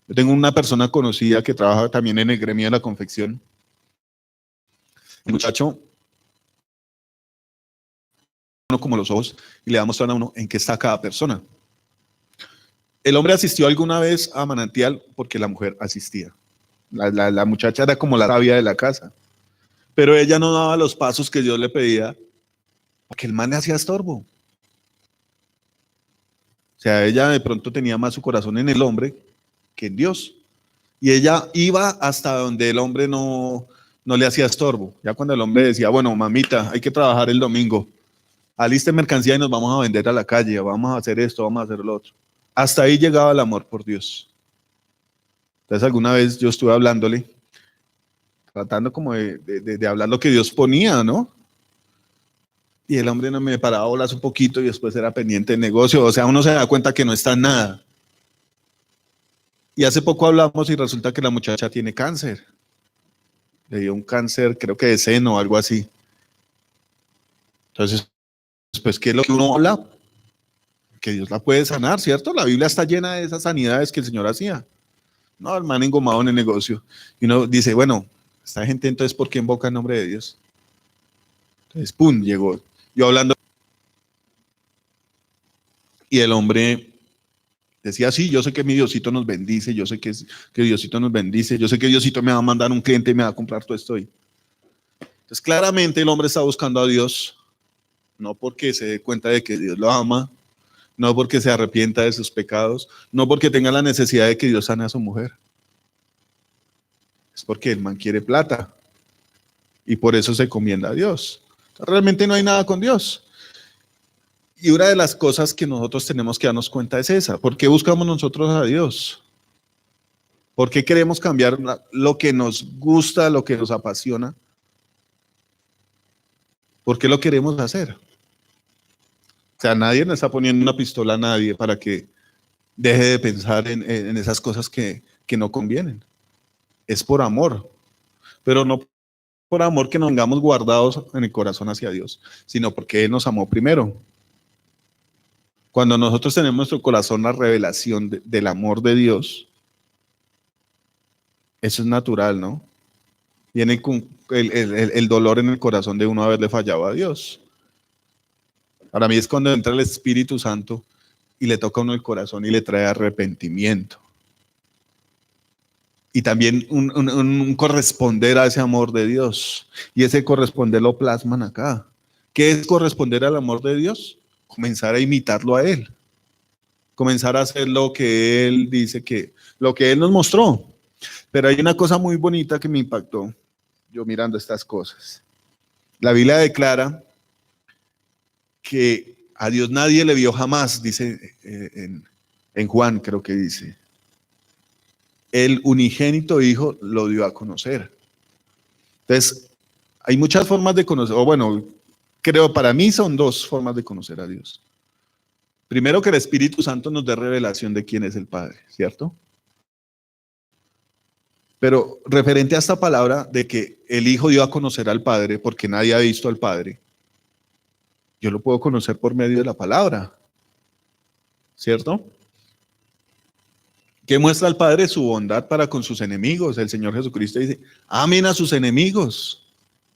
Yo tengo una persona conocida que trabaja también en el gremio de la confección. El muchacho, uno como los ojos, y le va a mostrar a uno en qué está cada persona. El hombre asistió alguna vez a Manantial porque la mujer asistía. La muchacha era como la sabia de la casa, pero ella no daba los pasos que Dios le pedía porque el man le hacía estorbo. O sea, ella de pronto tenía más su corazón en el hombre que en Dios. Y ella iba hasta donde el hombre no le hacía estorbo. Ya cuando el hombre decía, bueno, mamita, hay que trabajar el domingo. Aliste mercancía y nos vamos a vender a la calle, vamos a hacer esto, vamos a hacer lo otro. Hasta ahí llegaba el amor por Dios. Entonces alguna vez yo estuve hablándole, tratando como de hablar lo que Dios ponía, ¿no? Y el hombre no me paraba bolas un poquito y después era pendiente del negocio. O sea, uno se da cuenta que no está en nada. Y hace poco hablamos y resulta que la muchacha tiene cáncer. Le dio un cáncer, creo que de seno o algo así. Entonces, pues, ¿qué es lo que uno habla? Que Dios la puede sanar, ¿cierto? La Biblia está llena de esas sanidades que el Señor hacía. No, el man engomado en el negocio. Y uno dice, bueno, esta gente entonces, ¿por qué invoca el nombre de Dios? Entonces, pum, llegó. Yo hablando. Y el hombre decía, sí, yo sé que mi Diosito nos bendice, yo sé que Diosito nos bendice, yo sé que Diosito me va a mandar un cliente y me va a comprar todo esto. Entonces, claramente el hombre está buscando a Dios, no porque se dé cuenta de que Dios lo ama, no porque se arrepienta de sus pecados, no porque tenga la necesidad de que Dios sane a su mujer. Es porque el man quiere plata y por eso se encomienda a Dios. Realmente no hay nada con Dios. Y una de las cosas que nosotros tenemos que darnos cuenta es esa. ¿Por qué buscamos nosotros a Dios? ¿Por qué queremos cambiar lo que nos gusta, lo que nos apasiona? ¿Por qué lo queremos hacer? O sea, nadie le está poniendo una pistola a nadie para que deje de pensar en esas cosas que no convienen. Es por amor, pero no por amor que nos tengamos guardados en el corazón hacia Dios, sino porque Él nos amó primero. Cuando nosotros tenemos en nuestro corazón la revelación del amor de Dios, eso es natural, ¿no? Viene con el dolor en el corazón de uno haberle fallado a Dios. Para mí es cuando entra el Espíritu Santo y le toca a uno el corazón y le trae arrepentimiento. Y también un corresponder a ese amor de Dios. Y ese corresponder lo plasman acá. ¿Qué es corresponder al amor de Dios? Comenzar a imitarlo a Él. Comenzar a hacer lo que Él dice lo que Él nos mostró. Pero hay una cosa muy bonita que me impactó yo mirando estas cosas. La Biblia declara que a Dios nadie le vio jamás, dice en Juan, creo que dice. El unigénito Hijo lo dio a conocer. Entonces, hay muchas formas de conocer, o bueno, creo para mí son dos formas de conocer a Dios. Primero, que el Espíritu Santo nos dé revelación de quién es el Padre, ¿cierto? Pero referente a esta palabra de que el Hijo dio a conocer al Padre porque nadie ha visto al Padre, yo lo puedo conocer por medio de la palabra, ¿cierto? Que muestra al Padre su bondad para con sus enemigos. El Señor Jesucristo dice, amen a sus enemigos,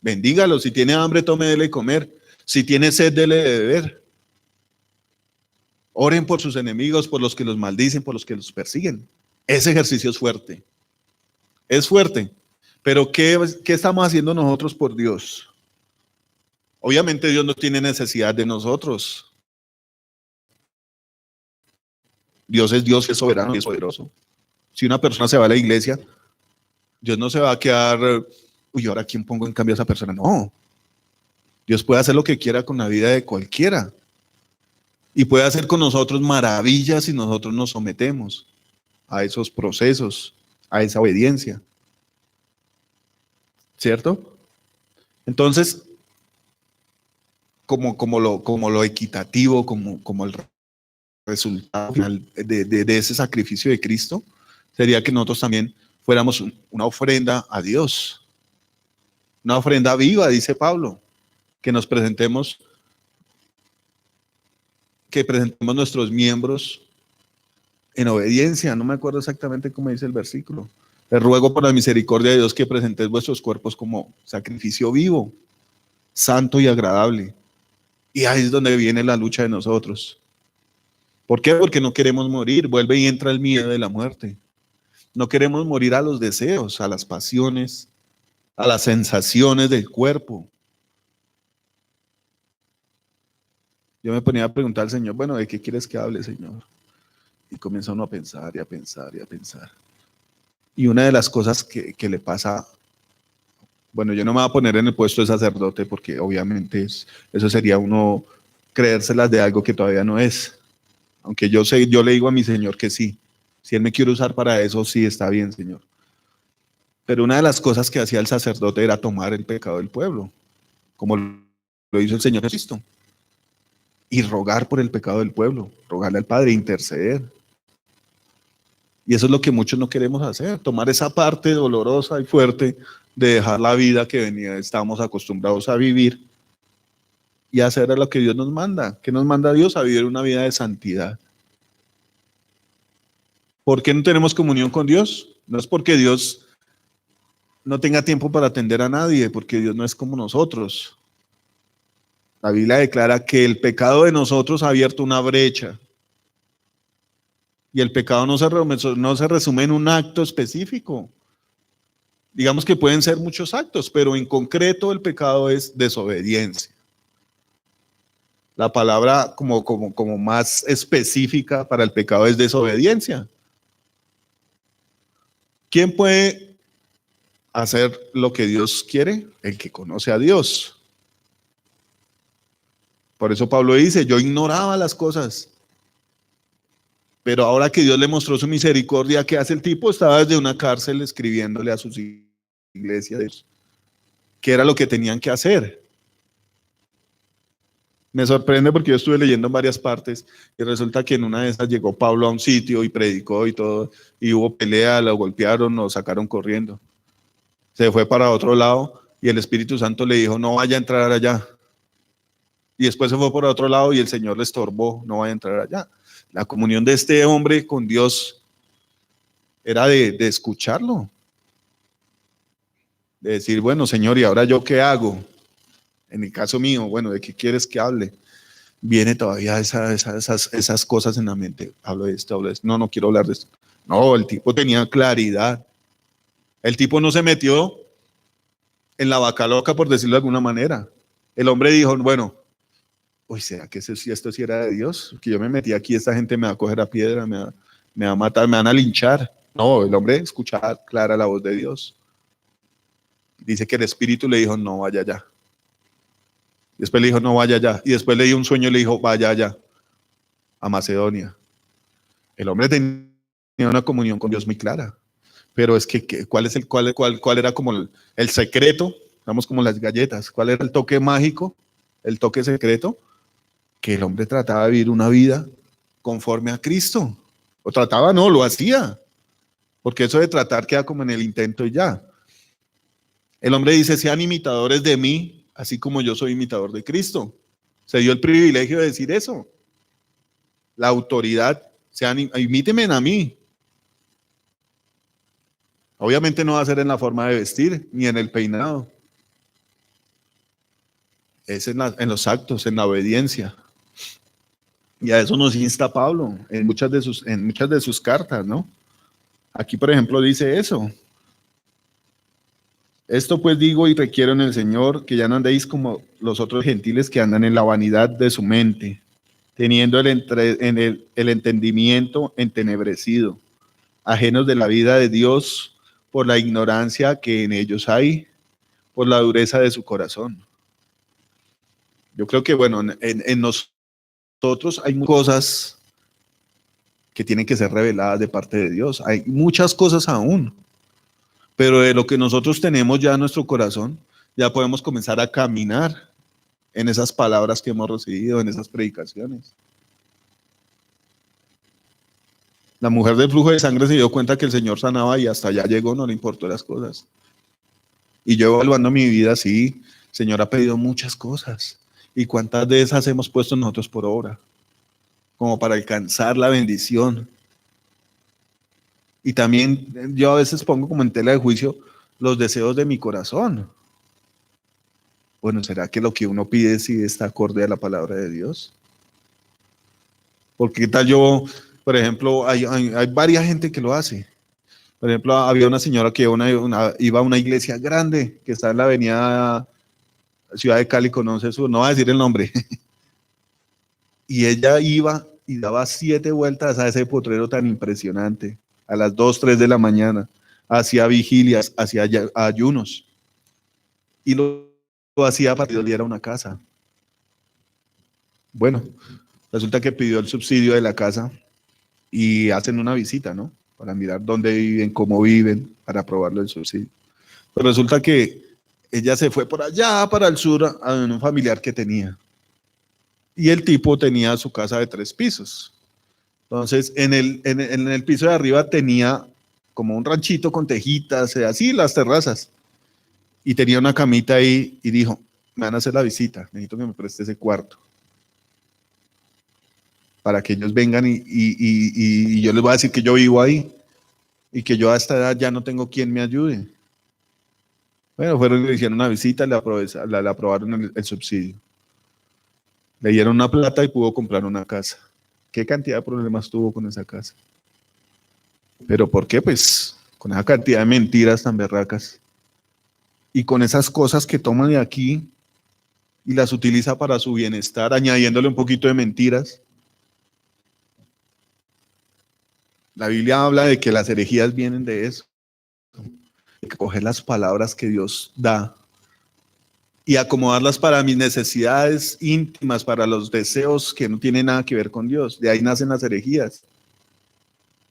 bendígalos, si tiene hambre, tome dele de comer, si tiene sed, dele de beber. Oren por sus enemigos, por los que los maldicen, por los que los persiguen. Ese ejercicio es fuerte. Es fuerte. Pero ¿qué estamos haciendo nosotros por Dios? Obviamente Dios no tiene necesidad de nosotros. Dios, es soberano y es poderoso. Si una persona se va a la iglesia, Dios no se va a quedar, uy, ¿ahora quién pongo en cambio a esa persona? No. Dios puede hacer lo que quiera con la vida de cualquiera. Y puede hacer con nosotros maravillas si nosotros nos sometemos a esos procesos, a esa obediencia. ¿Cierto? Entonces, como lo equitativo, como el resultado final de ese sacrificio de Cristo, sería que nosotros también fuéramos una ofrenda a Dios. Una ofrenda viva, dice Pablo, que presentemos nuestros miembros en obediencia, no me acuerdo exactamente cómo dice el versículo. Les ruego por la misericordia de Dios que presentéis vuestros cuerpos como sacrificio vivo, santo y agradable. Y ahí es donde viene la lucha de nosotros. ¿Por qué? Porque no queremos morir. Vuelve y entra el miedo de la muerte. No queremos morir a los deseos, a las pasiones, a las sensaciones del cuerpo. Yo me ponía a preguntar al Señor, bueno, ¿de qué quieres que hable, Señor? Y comienza uno a pensar y a pensar y a pensar. Y una de las cosas que le pasa, bueno, yo no me voy a poner en el puesto de sacerdote porque obviamente eso sería uno creérselas de algo que todavía no es. Aunque yo sé, yo le digo a mi Señor que sí. Si Él me quiere usar para eso, sí, está bien, Señor. Pero una de las cosas que hacía el sacerdote era tomar el pecado del pueblo, como lo hizo el Señor Jesucristo. Y rogar por el pecado del pueblo, rogarle al Padre, interceder. Y eso es lo que muchos no queremos hacer, tomar esa parte dolorosa y fuerte de dejar la vida que estábamos acostumbrados a vivir y hacer lo que Dios nos manda. ¿Qué nos manda Dios? A vivir una vida de santidad. ¿Por qué no tenemos comunión con Dios? No es porque Dios no tenga tiempo para atender a nadie, porque Dios no es como nosotros. La Biblia declara que el pecado de nosotros ha abierto una brecha. Y el pecado no se resume en un acto específico. Digamos que pueden ser muchos actos, pero en concreto el pecado es desobediencia. La palabra como más específica para el pecado es desobediencia. ¿Quién puede hacer lo que Dios quiere? El que conoce a Dios. Por eso Pablo dice, yo ignoraba las cosas, pero ahora que Dios le mostró su misericordia, ¿qué hace el tipo? Estaba desde una cárcel escribiéndole a sus iglesias qué era lo que tenían que hacer. Me sorprende porque yo estuve leyendo en varias partes y resulta que en una de esas llegó Pablo a un sitio y predicó y todo, y hubo pelea, lo golpearon, lo sacaron corriendo. Se fue para otro lado y el Espíritu Santo le dijo, no vaya a entrar allá. Y después se fue por otro lado y el Señor le estorbó, no vaya a entrar allá. La comunión de este hombre con Dios era de escucharlo. De decir, bueno, Señor, ¿y ahora yo qué hago? En el caso mío, bueno, ¿de qué quieres que hable? Viene todavía esas cosas en la mente. Hablo de esto, hablo de esto. No, no quiero hablar de esto. No, el tipo tenía claridad. El tipo no se metió en la vaca loca, por decirlo de alguna manera. El hombre dijo, bueno, uy, ¿será que esto sí era de Dios? Que yo me metí aquí, esta gente me va a coger a piedra, me va a matar, me van a linchar. No, el hombre escuchaba clara la voz de Dios. Dice que el Espíritu le dijo, no vaya allá. Después le dijo, no vaya allá. Y después le dio un sueño y le dijo, vaya allá, a Macedonia. El hombre tenía una comunión con Dios muy clara. Pero es que ¿cuál era como el secreto? Vamos como las galletas. ¿Cuál era el toque mágico? El toque secreto. Que el hombre trataba de vivir una vida conforme a Cristo. O trataba, no, lo hacía. Porque eso de tratar queda como en el intento y ya. El hombre dice, sean imitadores de mí, así como yo soy imitador de Cristo. Se dio el privilegio de decir eso. La autoridad, imítenme a mí. Obviamente no va a ser en la forma de vestir, ni en el peinado. Es en los actos, en la obediencia. Y a eso nos insta Pablo en muchas de sus cartas, ¿no? Aquí, por ejemplo, dice eso. Esto pues digo y requiero en el Señor que ya no andéis como los otros gentiles que andan en la vanidad de su mente, teniendo el entendimiento entenebrecido, ajenos de la vida de Dios por la ignorancia que en ellos hay, por la dureza de su corazón. Yo creo que, bueno, en nosotros hay muchas cosas que tienen que ser reveladas de parte de Dios. Hay muchas cosas aún. Pero de lo que nosotros tenemos ya en nuestro corazón, ya podemos comenzar a caminar en esas palabras que hemos recibido, en esas predicaciones. La mujer del flujo de sangre se dio cuenta que el Señor sanaba y hasta allá llegó, no le importó las cosas. Y yo evaluando mi vida, sí, el Señor ha pedido muchas cosas. ¿Y cuántas de esas hemos puesto nosotros por obra? Como para alcanzar la bendición. Y también yo a veces pongo como en tela de juicio los deseos de mi corazón. Bueno, ¿será que lo que uno pide sí está acorde a la palabra de Dios? Porque qué tal yo, por ejemplo, hay varias gente que lo hace. Por ejemplo, había una señora que iba a una iglesia grande que está en la avenida Ciudad de Cali, conoce su, no va a decir el nombre. Y ella iba y daba 7 vueltas a ese potrero tan impresionante, a las 2, 3 de la mañana, hacía vigilias, hacía ayunos, y lo hacía para que Dios le diera una casa. Bueno, resulta que pidió el subsidio de la casa y hacen una visita, ¿no? Para mirar dónde viven, cómo viven, para aprobarlo el subsidio. Pero resulta que ella se fue por allá, para el sur, a un familiar que tenía. Y el tipo tenía su casa de 3 pisos. Entonces, en el piso de arriba tenía como un ranchito con tejitas, así las terrazas. Y tenía una camita ahí y dijo, me van a hacer la visita, necesito que me preste ese cuarto. Para que ellos vengan y yo les voy a decir que yo vivo ahí y que yo a esta edad ya no tengo quien me ayude. Bueno, fueron y le hicieron una visita, le aprobaron el subsidio. Le dieron una plata y pudo comprar una casa. ¿Qué cantidad de problemas tuvo con esa casa? ¿Pero por qué? Pues con esa cantidad de mentiras tan berracas y con esas cosas que toma de aquí y las utiliza para su bienestar, añadiéndole un poquito de mentiras. La Biblia habla de que las herejías vienen de eso, de que coger las palabras que Dios da y acomodarlas para mis necesidades íntimas, para los deseos que no tienen nada que ver con Dios. De ahí nacen las herejías.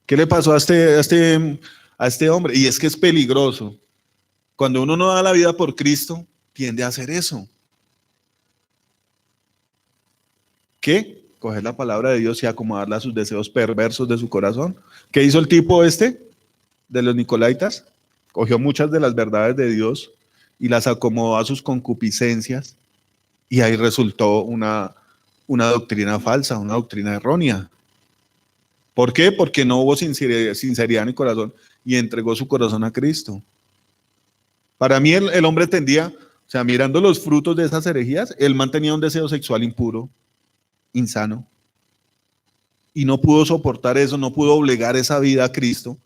¿Qué le pasó a este hombre? Y es que es peligroso. Cuando uno no da la vida por Cristo, tiende a hacer eso. ¿Qué? Coger la palabra de Dios y acomodarla a sus deseos perversos de su corazón. ¿Qué hizo el tipo de los Nicolaitas? Cogió muchas de las verdades de Dios y las acomodó a sus concupiscencias y ahí resultó una doctrina falsa, una doctrina errónea. ¿Por qué? Porque no hubo sinceridad en el corazón y entregó su corazón a Cristo. Para mí el hombre tendía, o sea, mirando los frutos de esas herejías, él mantenía un deseo sexual impuro, insano, y no pudo soportar eso, no pudo obligar esa vida a Cristo.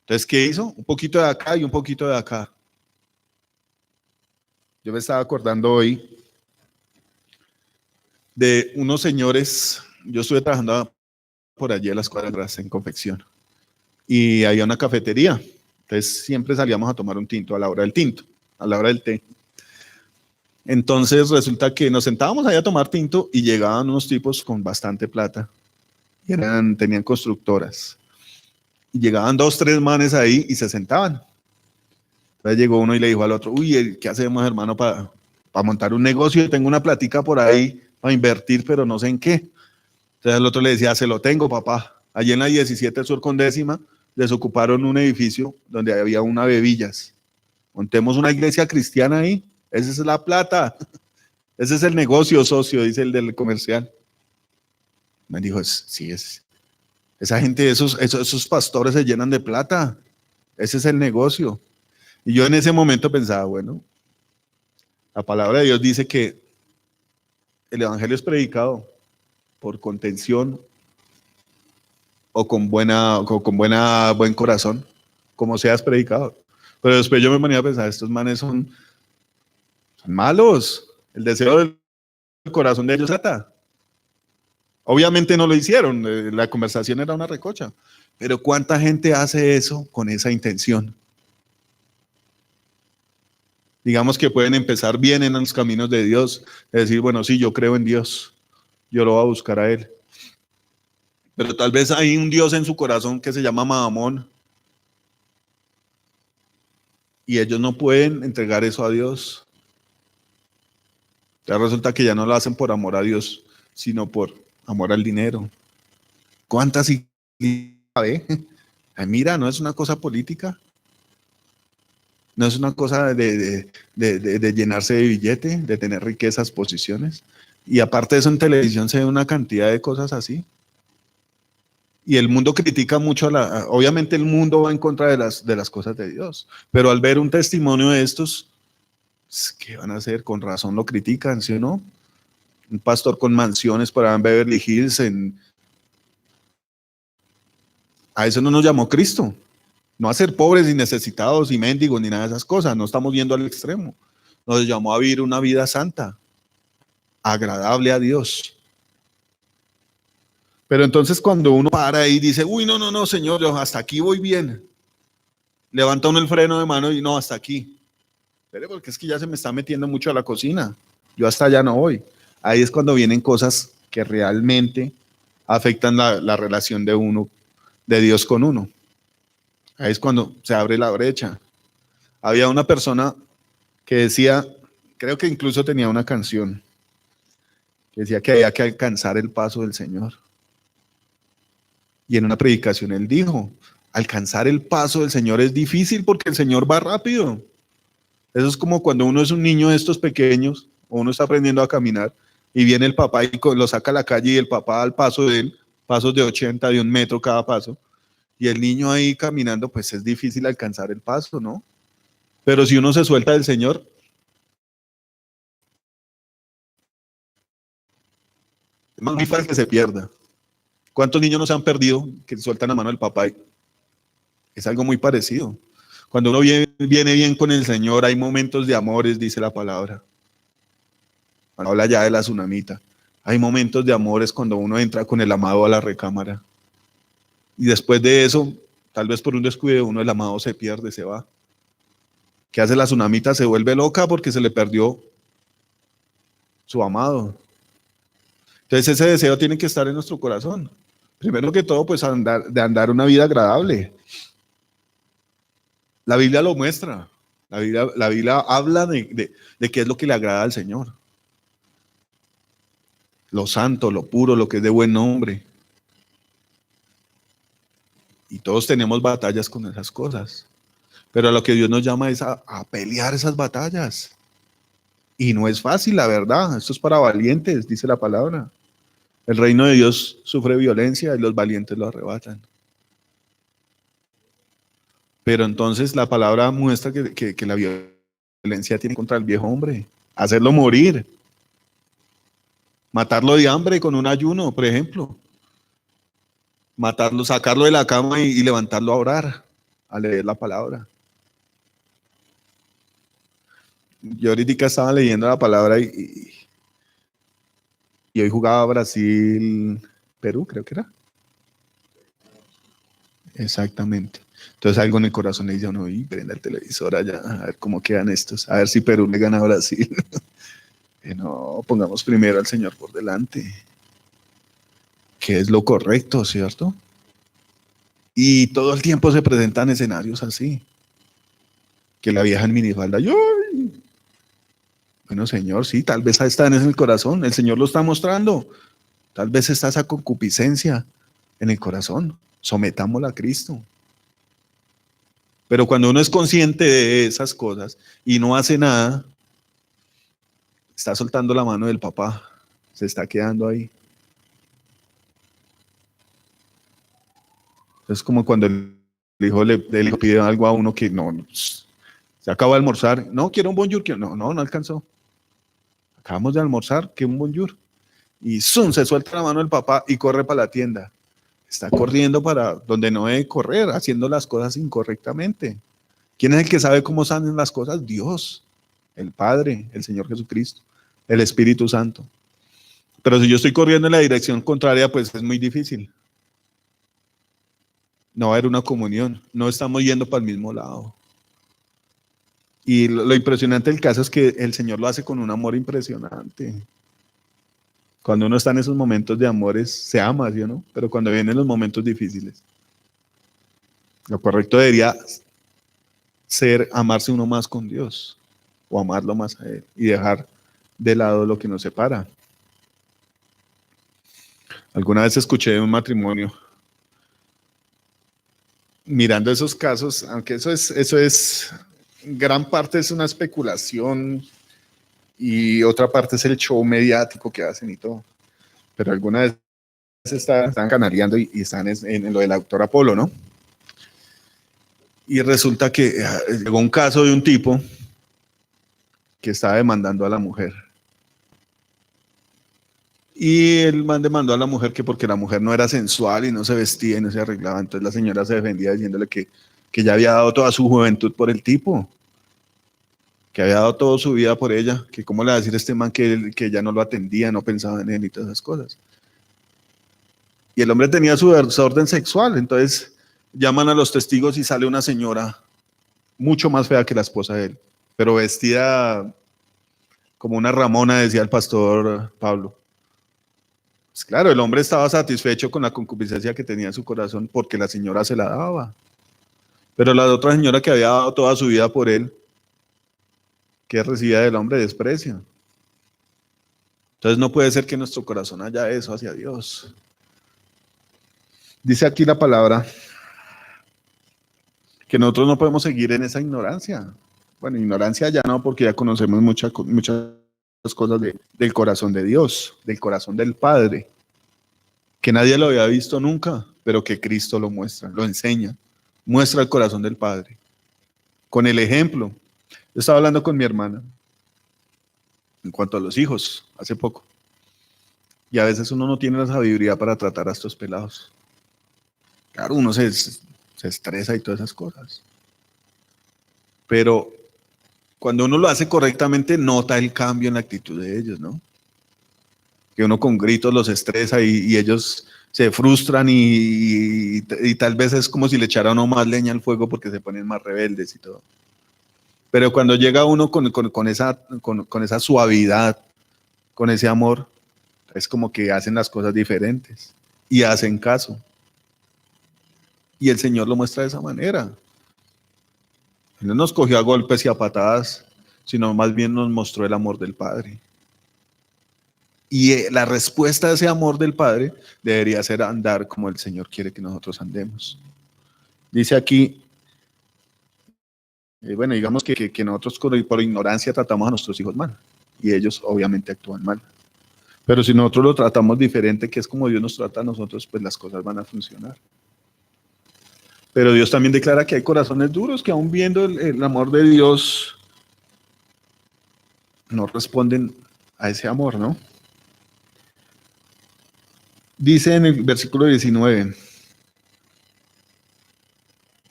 Entonces, ¿qué hizo? Un poquito de acá y un poquito de acá. Yo me estaba acordando hoy de unos señores, yo estuve trabajando por allí a las cuadras en confección, y había una cafetería, entonces siempre salíamos a tomar un tinto a la hora del tinto, a la hora del té. Entonces resulta que nos sentábamos ahí a tomar tinto y llegaban unos tipos con bastante plata, y tenían constructoras, y llegaban 2, 3 manes ahí y se sentaban. Entonces llegó uno y le dijo al otro, uy, ¿qué hacemos, hermano, para montar un negocio? Tengo una platica por ahí para invertir, pero no sé en qué. Entonces el otro le decía, se lo tengo, papá. Allí en la 17 Sur con décima, desocuparon un edificio donde había una Bebillas. Montemos una iglesia cristiana ahí. Esa es la plata. Ese es el negocio, socio, dice el del comercial. Me dijo, sí, esa gente, esos pastores se llenan de plata. Ese es el negocio. Y yo en ese momento pensaba, bueno, la palabra de Dios dice que el evangelio es predicado por contención o con buen corazón, como seas predicado. Pero después yo me ponía a pensar, estos manes son malos. El deseo del corazón de ellos ata. Obviamente no lo hicieron, la conversación era una recocha. Pero ¿cuánta gente hace eso con esa intención? Digamos que pueden empezar bien en los caminos de Dios, es decir, bueno, sí, yo creo en Dios, yo lo voy a buscar a Él. Pero tal vez hay un Dios en su corazón que se llama Mahamón y ellos no pueden entregar eso a Dios. Ya resulta que ya no lo hacen por amor a Dios, sino por amor al dinero. ¿Cuántas iglesias? Ay, mira, no es una cosa política. No es una cosa de llenarse de billete, de tener riquezas, posiciones. Y aparte de eso, en televisión se ve una cantidad de cosas así. Y el mundo critica mucho obviamente el mundo va en contra de las cosas de Dios, pero al ver un testimonio de estos, ¿qué van a hacer? Con razón lo critican, ¿sí o no? Un pastor con mansiones por allá en Beverly Hills, a eso no nos llamó Cristo, no a ser pobres y necesitados y mendigos ni nada de esas cosas, no estamos viendo al extremo. Nos llamó a vivir una vida santa, agradable a Dios. Pero entonces cuando uno para y dice, uy, no, no, no, Señor, yo hasta aquí voy bien, levanta uno el freno de mano y no, hasta aquí. Pero porque es que ya se me está metiendo mucho a la cocina, yo hasta allá no voy. Ahí es cuando vienen cosas que realmente afectan la relación de uno, de Dios con uno. Ahí es cuando se abre la brecha. Había una persona que decía, creo que incluso tenía una canción, que decía que había que alcanzar el paso del Señor. Y en una predicación él dijo, alcanzar el paso del Señor es difícil porque el Señor va rápido. Eso es como cuando uno es un niño de estos pequeños, o uno está aprendiendo a caminar, y viene el papá y lo saca a la calle y el papá al paso de él, pasos de 80, de 1 metro cada paso, y el niño ahí caminando, pues es difícil alcanzar el paso, ¿no? Pero si uno se suelta del Señor, es más difícil que se pierda. ¿Cuántos niños no se han perdido que sueltan la mano del papá? Es algo muy parecido. Cuando uno viene bien con el Señor, hay momentos de amores, dice la palabra. Habla ya de la tsunamita. Hay momentos de amores cuando uno entra con el amado a la recámara. Y después de eso, tal vez por un descuido de uno, el amado se pierde, se va. ¿Qué hace la tsunamita? Se vuelve loca porque se le perdió su amado. Entonces ese deseo tiene que estar en nuestro corazón. Primero que todo, pues andar una vida agradable. La Biblia lo muestra. La Biblia habla de qué es lo que le agrada al Señor. Lo santo, lo puro, lo que es de buen nombre. Y todos tenemos batallas con esas cosas. Pero a lo que Dios nos llama es a pelear esas batallas. Y no es fácil, la verdad. Esto es para valientes, dice la palabra. El reino de Dios sufre violencia y los valientes lo arrebatan. Pero entonces la palabra muestra que la violencia tiene contra el viejo hombre. Hacerlo morir. Matarlo de hambre con un ayuno, por ejemplo. Matarlo, sacarlo de la cama y levantarlo a orar, a leer la palabra. Yo ahorita estaba leyendo la palabra y hoy jugaba Brasil, Perú, creo que era. Exactamente. Entonces algo en el corazón le dice, no, y prenda el televisor allá, a ver cómo quedan estos, a ver si Perú le gana a Brasil. No, pongamos primero al Señor por delante, que es lo correcto, ¿cierto? Y todo el tiempo se presentan escenarios así, que la vieja en minifalda, ¡ay! Bueno, Señor, sí, tal vez está en el corazón, el Señor lo está mostrando, tal vez está esa concupiscencia en el corazón, sometámosla a Cristo. Pero cuando uno es consciente de esas cosas y no hace nada, está soltando la mano del papá, se está quedando ahí. Es como cuando el hijo pide algo a uno que no, se acaba de almorzar, no, quiero un bonjour, no alcanzó. Acabamos de almorzar, que un bonjour. Y ¡zum! Se suelta la mano del papá y corre para la tienda. Está corriendo para donde no debe correr, haciendo las cosas incorrectamente. ¿Quién es el que sabe cómo salen las cosas? Dios, el Padre, el Señor Jesucristo, el Espíritu Santo. Pero si yo estoy corriendo en la dirección contraria, pues es muy difícil. No va a haber una comunión, no estamos yendo para el mismo lado. Y lo impresionante del caso es que el Señor lo hace con un amor impresionante. Cuando uno está en esos momentos de amores, se ama, ¿sí o no? Pero cuando vienen los momentos difíciles, lo correcto debería ser amarse uno más con Dios o amarlo más a Él y dejar de lado lo que nos separa. Alguna vez escuché de un matrimonio mirando esos casos, aunque eso es, gran parte es una especulación y otra parte es el show mediático que hacen y todo. Pero alguna vez están canaleando y están en lo del autor Apolo, ¿no? Y resulta que llegó un caso de un tipo que estaba demandando a la mujer. Y el man demandó a la mujer que porque la mujer no era sensual y no se vestía y no se arreglaba. Entonces la señora se defendía diciéndole que ya había dado toda su juventud por el tipo, que había dado toda su vida por ella, que cómo le va a decir a este man que ella no lo atendía, no pensaba en él y todas esas cosas. Y el hombre tenía su desorden sexual, entonces llaman a los testigos y sale una señora mucho más fea que la esposa de él, pero vestida como una ramona, decía el pastor Pablo. Pues claro, el hombre estaba satisfecho con la concupiscencia que tenía en su corazón porque la señora se la daba. Pero la otra señora que había dado toda su vida por él, que recibía del hombre desprecio. Entonces no puede ser que en nuestro corazón haya eso hacia Dios. Dice aquí la palabra que nosotros no podemos seguir en esa ignorancia. Bueno, ignorancia ya no, porque ya conocemos muchas cosas del corazón de Dios, del corazón del Padre, que nadie lo había visto nunca, pero que Cristo lo muestra, lo enseña, muestra el corazón del Padre, con el ejemplo. Yo estaba hablando con mi hermana en cuanto a los hijos, hace poco, y a veces uno no tiene la sabiduría para tratar a estos pelados. Claro, uno se estresa y todas esas cosas, pero cuando uno lo hace correctamente, nota el cambio en la actitud de ellos, ¿no? Que uno con gritos los estresa y ellos se frustran y tal vez es como si le echara uno más leña al fuego porque se ponen más rebeldes y todo. Pero cuando llega uno con esa suavidad, con ese amor, es como que hacen las cosas diferentes y hacen caso. Y el Señor lo muestra de esa manera. Él no nos cogió a golpes y a patadas, sino más bien nos mostró el amor del Padre. Y la respuesta a ese amor del Padre debería ser andar como el Señor quiere que nosotros andemos. Dice aquí, bueno, digamos que nosotros por ignorancia tratamos a nuestros hijos mal. Y ellos obviamente actúan mal. Pero si nosotros lo tratamos diferente, que es como Dios nos trata a nosotros, pues las cosas van a funcionar. Pero Dios también declara que hay corazones duros que aún viendo el amor de Dios, no responden a ese amor, ¿no? Dice en el versículo 19,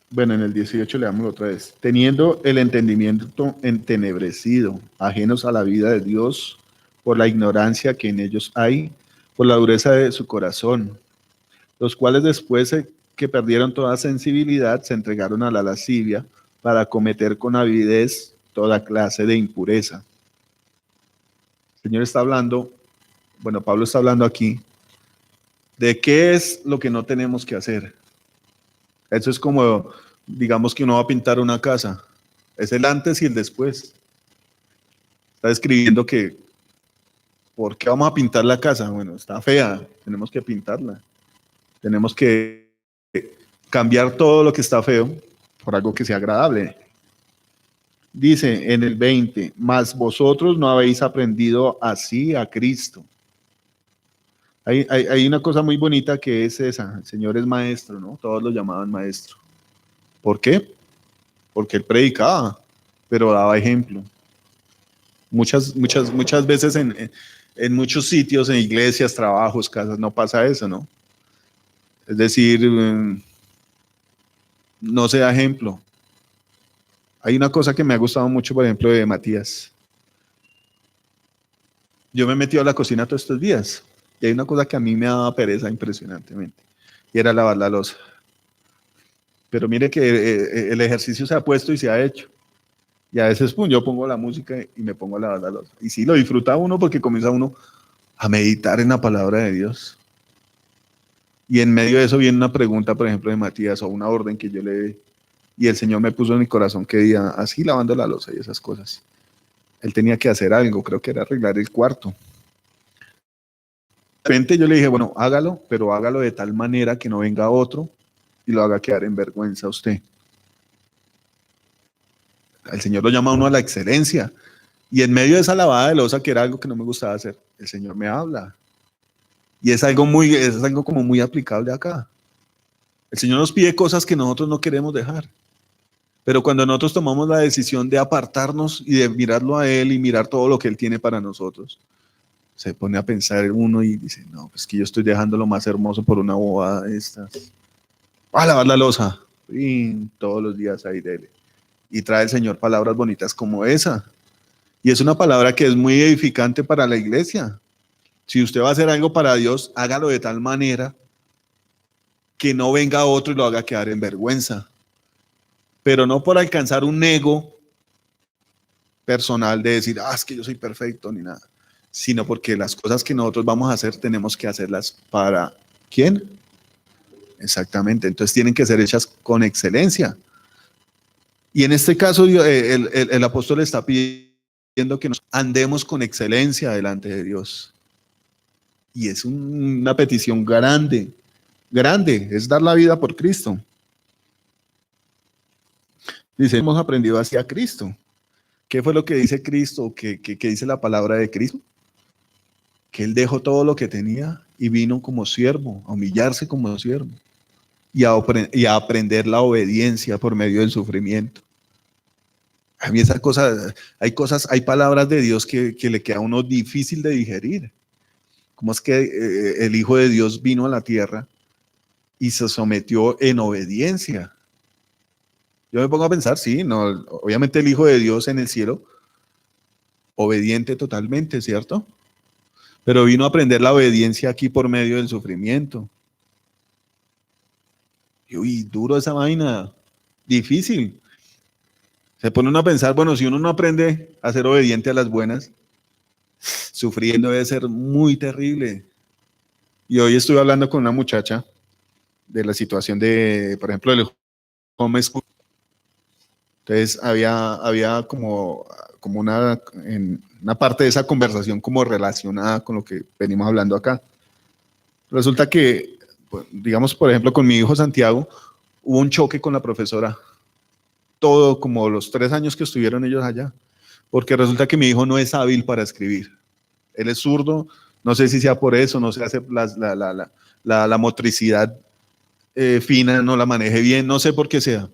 bueno, en el 18 leamos otra vez, teniendo el entendimiento entenebrecido, ajenos a la vida de Dios, por la ignorancia que en ellos hay, por la dureza de su corazón, los cuales después que perdieron toda sensibilidad, se entregaron a la lascivia para cometer con avidez toda clase de impureza. El Señor está hablando, bueno, Pablo está hablando aquí, de qué es lo que no tenemos que hacer. Eso es como, digamos que uno va a pintar una casa, es el antes y el después. Está describiendo que, ¿por qué vamos a pintar la casa? Bueno, está fea, tenemos que pintarla. Tenemos que cambiar todo lo que está feo por algo que sea agradable. Dice en el 20, mas vosotros no habéis aprendido así a Cristo. Hay una cosa muy bonita que es esa, el Señor es maestro, ¿no? Todos lo llamaban maestro. ¿Por qué? Porque él predicaba, pero daba ejemplo. Muchas veces en muchos sitios, en iglesias, trabajos, casas, no pasa eso, ¿no? Es decir, no se da ejemplo. Hay una cosa que me ha gustado mucho, por ejemplo, de Matías. Yo me he metido a la cocina todos estos días y hay una cosa que a mí me daba pereza impresionantemente y era lavar la loza. Pero mire que el ejercicio se ha puesto y se ha hecho. Y a veces yo pongo la música y me pongo a lavar la loza. Y sí, lo disfruta uno porque comienza uno a meditar en la palabra de Dios. Y en medio de eso viene una pregunta, por ejemplo, de Matías o una orden que yo le dé. Y el Señor me puso en mi corazón que día así lavando la loza y esas cosas. Él tenía que hacer algo, creo que era arreglar el cuarto. De repente yo le dije, bueno, hágalo, pero hágalo de tal manera que no venga otro y lo haga quedar en vergüenza a usted. El Señor lo llama a uno a la excelencia. Y en medio de esa lavada de loza, que era algo que no me gustaba hacer, el Señor me habla. Y es algo como muy aplicable acá. El Señor nos pide cosas que nosotros no queremos dejar. Pero cuando nosotros tomamos la decisión de apartarnos y de mirarlo a Él y mirar todo lo que Él tiene para nosotros, se pone a pensar uno y dice, no, pues que yo estoy dejando lo más hermoso por una bobada de estas. A lavar la loza. Y todos los días ahí dele. Y trae el Señor palabras bonitas como esa. Y es una palabra que es muy edificante para la iglesia. Si usted va a hacer algo para Dios, hágalo de tal manera que no venga otro y lo haga quedar en vergüenza. Pero no por alcanzar un ego personal de decir, es que yo soy perfecto, ni nada. Sino porque las cosas que nosotros vamos a hacer, tenemos que hacerlas para ¿quién? Exactamente. Entonces tienen que ser hechas con excelencia. Y en este caso, el apóstol está pidiendo que nos andemos con excelencia delante de Dios. Y es una petición grande, es dar la vida por Cristo. Dice, hemos aprendido hacia Cristo. ¿Qué fue lo que dice Cristo? ¿Qué dice la palabra de Cristo? Que Él dejó todo lo que tenía y vino como siervo, a humillarse como siervo y a aprender la obediencia por medio del sufrimiento. A mí esa cosa, hay palabras de Dios que le queda a uno difícil de digerir. ¿Cómo es que el Hijo de Dios vino a la tierra y se sometió en obediencia? Yo me pongo a pensar, sí, no, obviamente el Hijo de Dios en el cielo, obediente totalmente, ¿cierto? Pero vino a aprender la obediencia aquí por medio del sufrimiento. Y uy, duro esa vaina, difícil. Se pone uno a pensar, bueno, si uno no aprende a ser obediente a las buenas, sufriendo debe ser muy terrible. Y hoy estuve hablando con una muchacha de la situación de, por ejemplo, del homeschool. Entonces había como una parte de esa conversación como relacionada con lo que venimos hablando acá. Resulta que, digamos, por ejemplo, con mi hijo Santiago, hubo un choque con la profesora. Todo como los 3 años que estuvieron ellos allá. Porque resulta que mi hijo no es hábil para escribir. Él es zurdo, no sé si sea por eso, no se hace la motricidad fina, no la maneje bien, no sé por qué sea.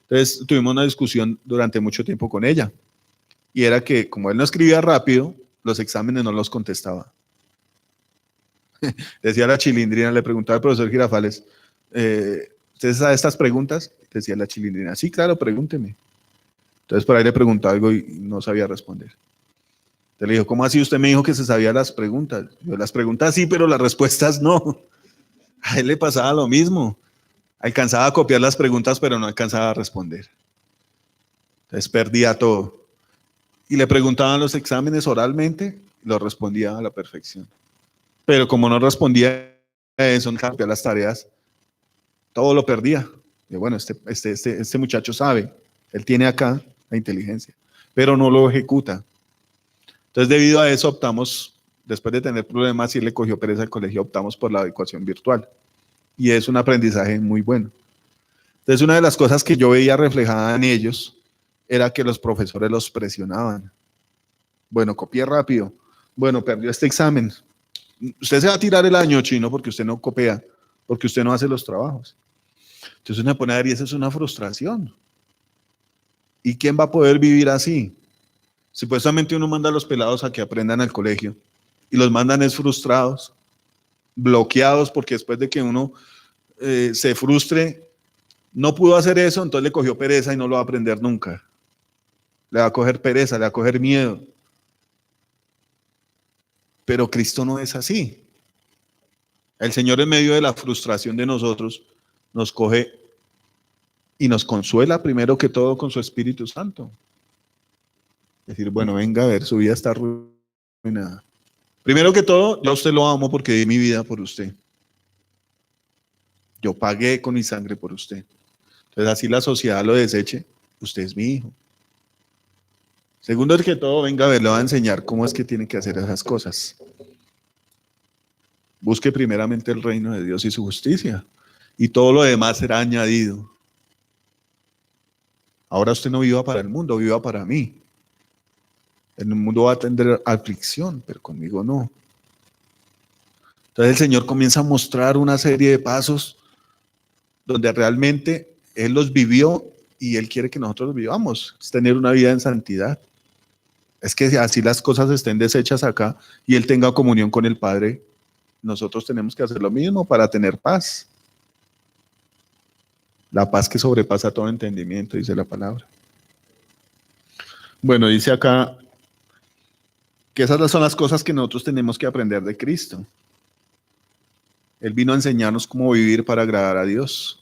Entonces tuvimos una discusión durante mucho tiempo con ella. Y era que como él no escribía rápido, los exámenes no los contestaba. Decía la Chilindrina, le preguntaba al profesor Girafales, ¿usted sabe estas preguntas? Decía la Chilindrina, sí, claro, pregúnteme. Entonces por ahí le preguntó algo y no sabía responder. Entonces le dijo, ¿cómo así usted me dijo que se sabía las preguntas? Yo, las preguntas sí, pero las respuestas no. A él le pasaba lo mismo. Alcanzaba a copiar las preguntas, pero no alcanzaba a responder. Entonces perdía todo. Y le preguntaban los exámenes oralmente, lo respondía a la perfección. Pero como no respondía a eso, no copiaba las tareas, todo lo perdía. Y bueno, este muchacho sabe, él tiene acá la inteligencia, pero no lo ejecuta. Entonces, debido a eso, optamos, después de tener problemas y le cogió pereza al colegio, optamos por la adecuación virtual. Y es un aprendizaje muy bueno. Entonces, una de las cosas que yo veía reflejada en ellos era que los profesores los presionaban. Bueno, copié rápido. Bueno, perdió este examen. Usted se va a tirar el año, chino, porque usted no copia, porque usted no hace los trabajos. Entonces, una pone a ver y eso es una frustración. ¿Y quién va a poder vivir así? Supuestamente uno manda a los pelados a que aprendan al colegio y los mandan es frustrados, bloqueados, porque después de que uno se frustre, no pudo hacer eso, entonces le cogió pereza y no lo va a aprender nunca. Le va a coger pereza, le va a coger miedo. Pero Cristo no es así. El Señor en medio de la frustración de nosotros nos coge y nos consuela primero que todo con su Espíritu Santo. Es decir, bueno, venga a ver, su vida está arruinada. Primero que todo, yo a usted lo amo porque di mi vida por usted. Yo pagué con mi sangre por usted. Entonces, así la sociedad lo deseche, usted es mi hijo. Segundo es que todo, venga a ver, le va a enseñar cómo es que tiene que hacer esas cosas. Busque primeramente el reino de Dios y su justicia, y todo lo demás será añadido. Ahora usted no viva para el mundo, viva para mí. En el mundo va a tener aflicción, pero conmigo no. Entonces el Señor comienza a mostrar una serie de pasos donde realmente Él los vivió y Él quiere que nosotros los vivamos, es tener una vida en santidad. Es que así las cosas estén deshechas acá y Él tenga comunión con el Padre, nosotros tenemos que hacer lo mismo para tener paz. La paz que sobrepasa todo entendimiento, dice la palabra. Bueno, dice acá que esas son las cosas que nosotros tenemos que aprender de Cristo. Él vino a enseñarnos cómo vivir para agradar a Dios.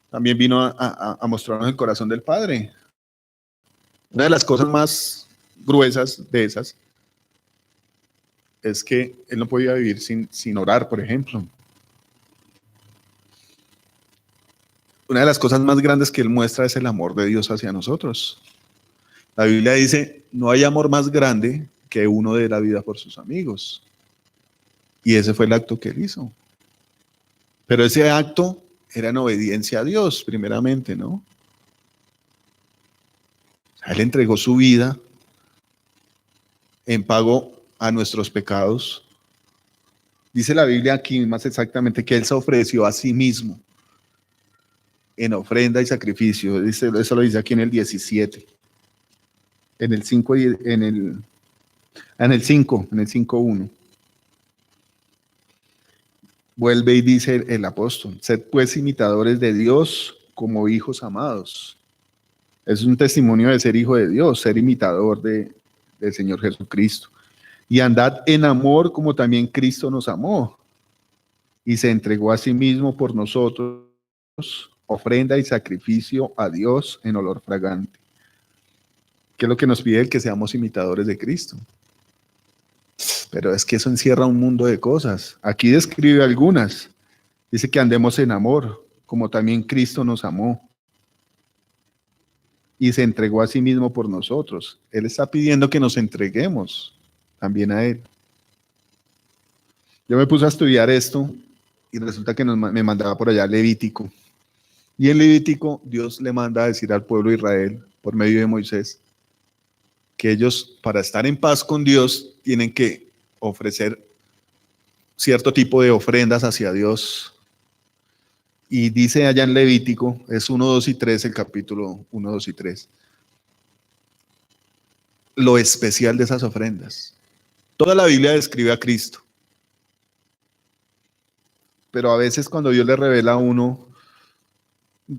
También vino a mostrarnos el corazón del Padre. Una de las cosas más gruesas de esas es que Él no podía vivir sin orar, por ejemplo. Una de las cosas más grandes que Él muestra es el amor de Dios hacia nosotros. La Biblia dice, no hay amor más grande que uno dé la vida por sus amigos. Y ese fue el acto que Él hizo. Pero ese acto era en obediencia a Dios, primeramente, ¿no? Él entregó su vida en pago a nuestros pecados. Dice la Biblia aquí más exactamente que Él se ofreció a sí mismo en ofrenda y sacrificio. Eso lo dice aquí en el 17. En el 5, en el 5:1. Vuelve y dice el apóstol, sed pues imitadores de Dios como hijos amados. Es un testimonio de ser hijo de Dios, ser imitador del Señor Jesucristo. Y andad en amor como también Cristo nos amó y se entregó a sí mismo por nosotros, ofrenda y sacrificio a Dios en olor fragante. ¿Qué es lo que nos pide? El que seamos imitadores de Cristo. Pero es que eso encierra un mundo de cosas. Aquí describe algunas. Dice que andemos en amor, como también Cristo nos amó y se entregó a sí mismo por nosotros. Él está pidiendo que nos entreguemos también a Él. Yo me puse a estudiar esto y resulta que me mandaba por allá Levítico. Y en Levítico Dios le manda a decir al pueblo de Israel, por medio de Moisés, que ellos para estar en paz con Dios tienen que ofrecer cierto tipo de ofrendas hacia Dios. Y dice allá en Levítico, es 1, 2 y 3, el capítulo 1, 2 y 3, lo especial de esas ofrendas. Toda la Biblia describe a Cristo, pero a veces cuando Dios le revela a uno,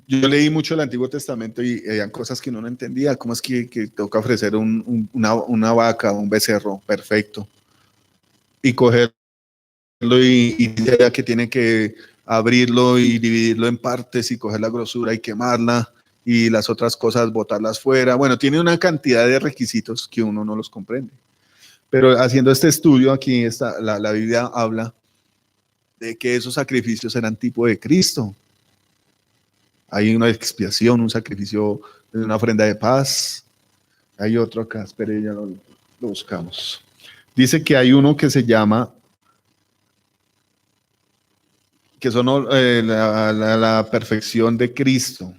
yo leí mucho el Antiguo Testamento y había cosas que uno no entendía. ¿Cómo es que toca ofrecer una vaca, un becerro perfecto y cogerlo y dice ya que tiene que abrirlo y dividirlo en partes y coger la grosura y quemarla y las otras cosas botarlas fuera? Bueno, tiene una cantidad de requisitos que uno no los comprende. Pero haciendo este estudio aquí, la Biblia habla de que esos sacrificios eran tipo de Cristo. Hay una expiación, un sacrificio, una ofrenda de paz. Hay otro acá, espere, ya lo buscamos. Dice que hay uno que se llama, que son la perfección de Cristo.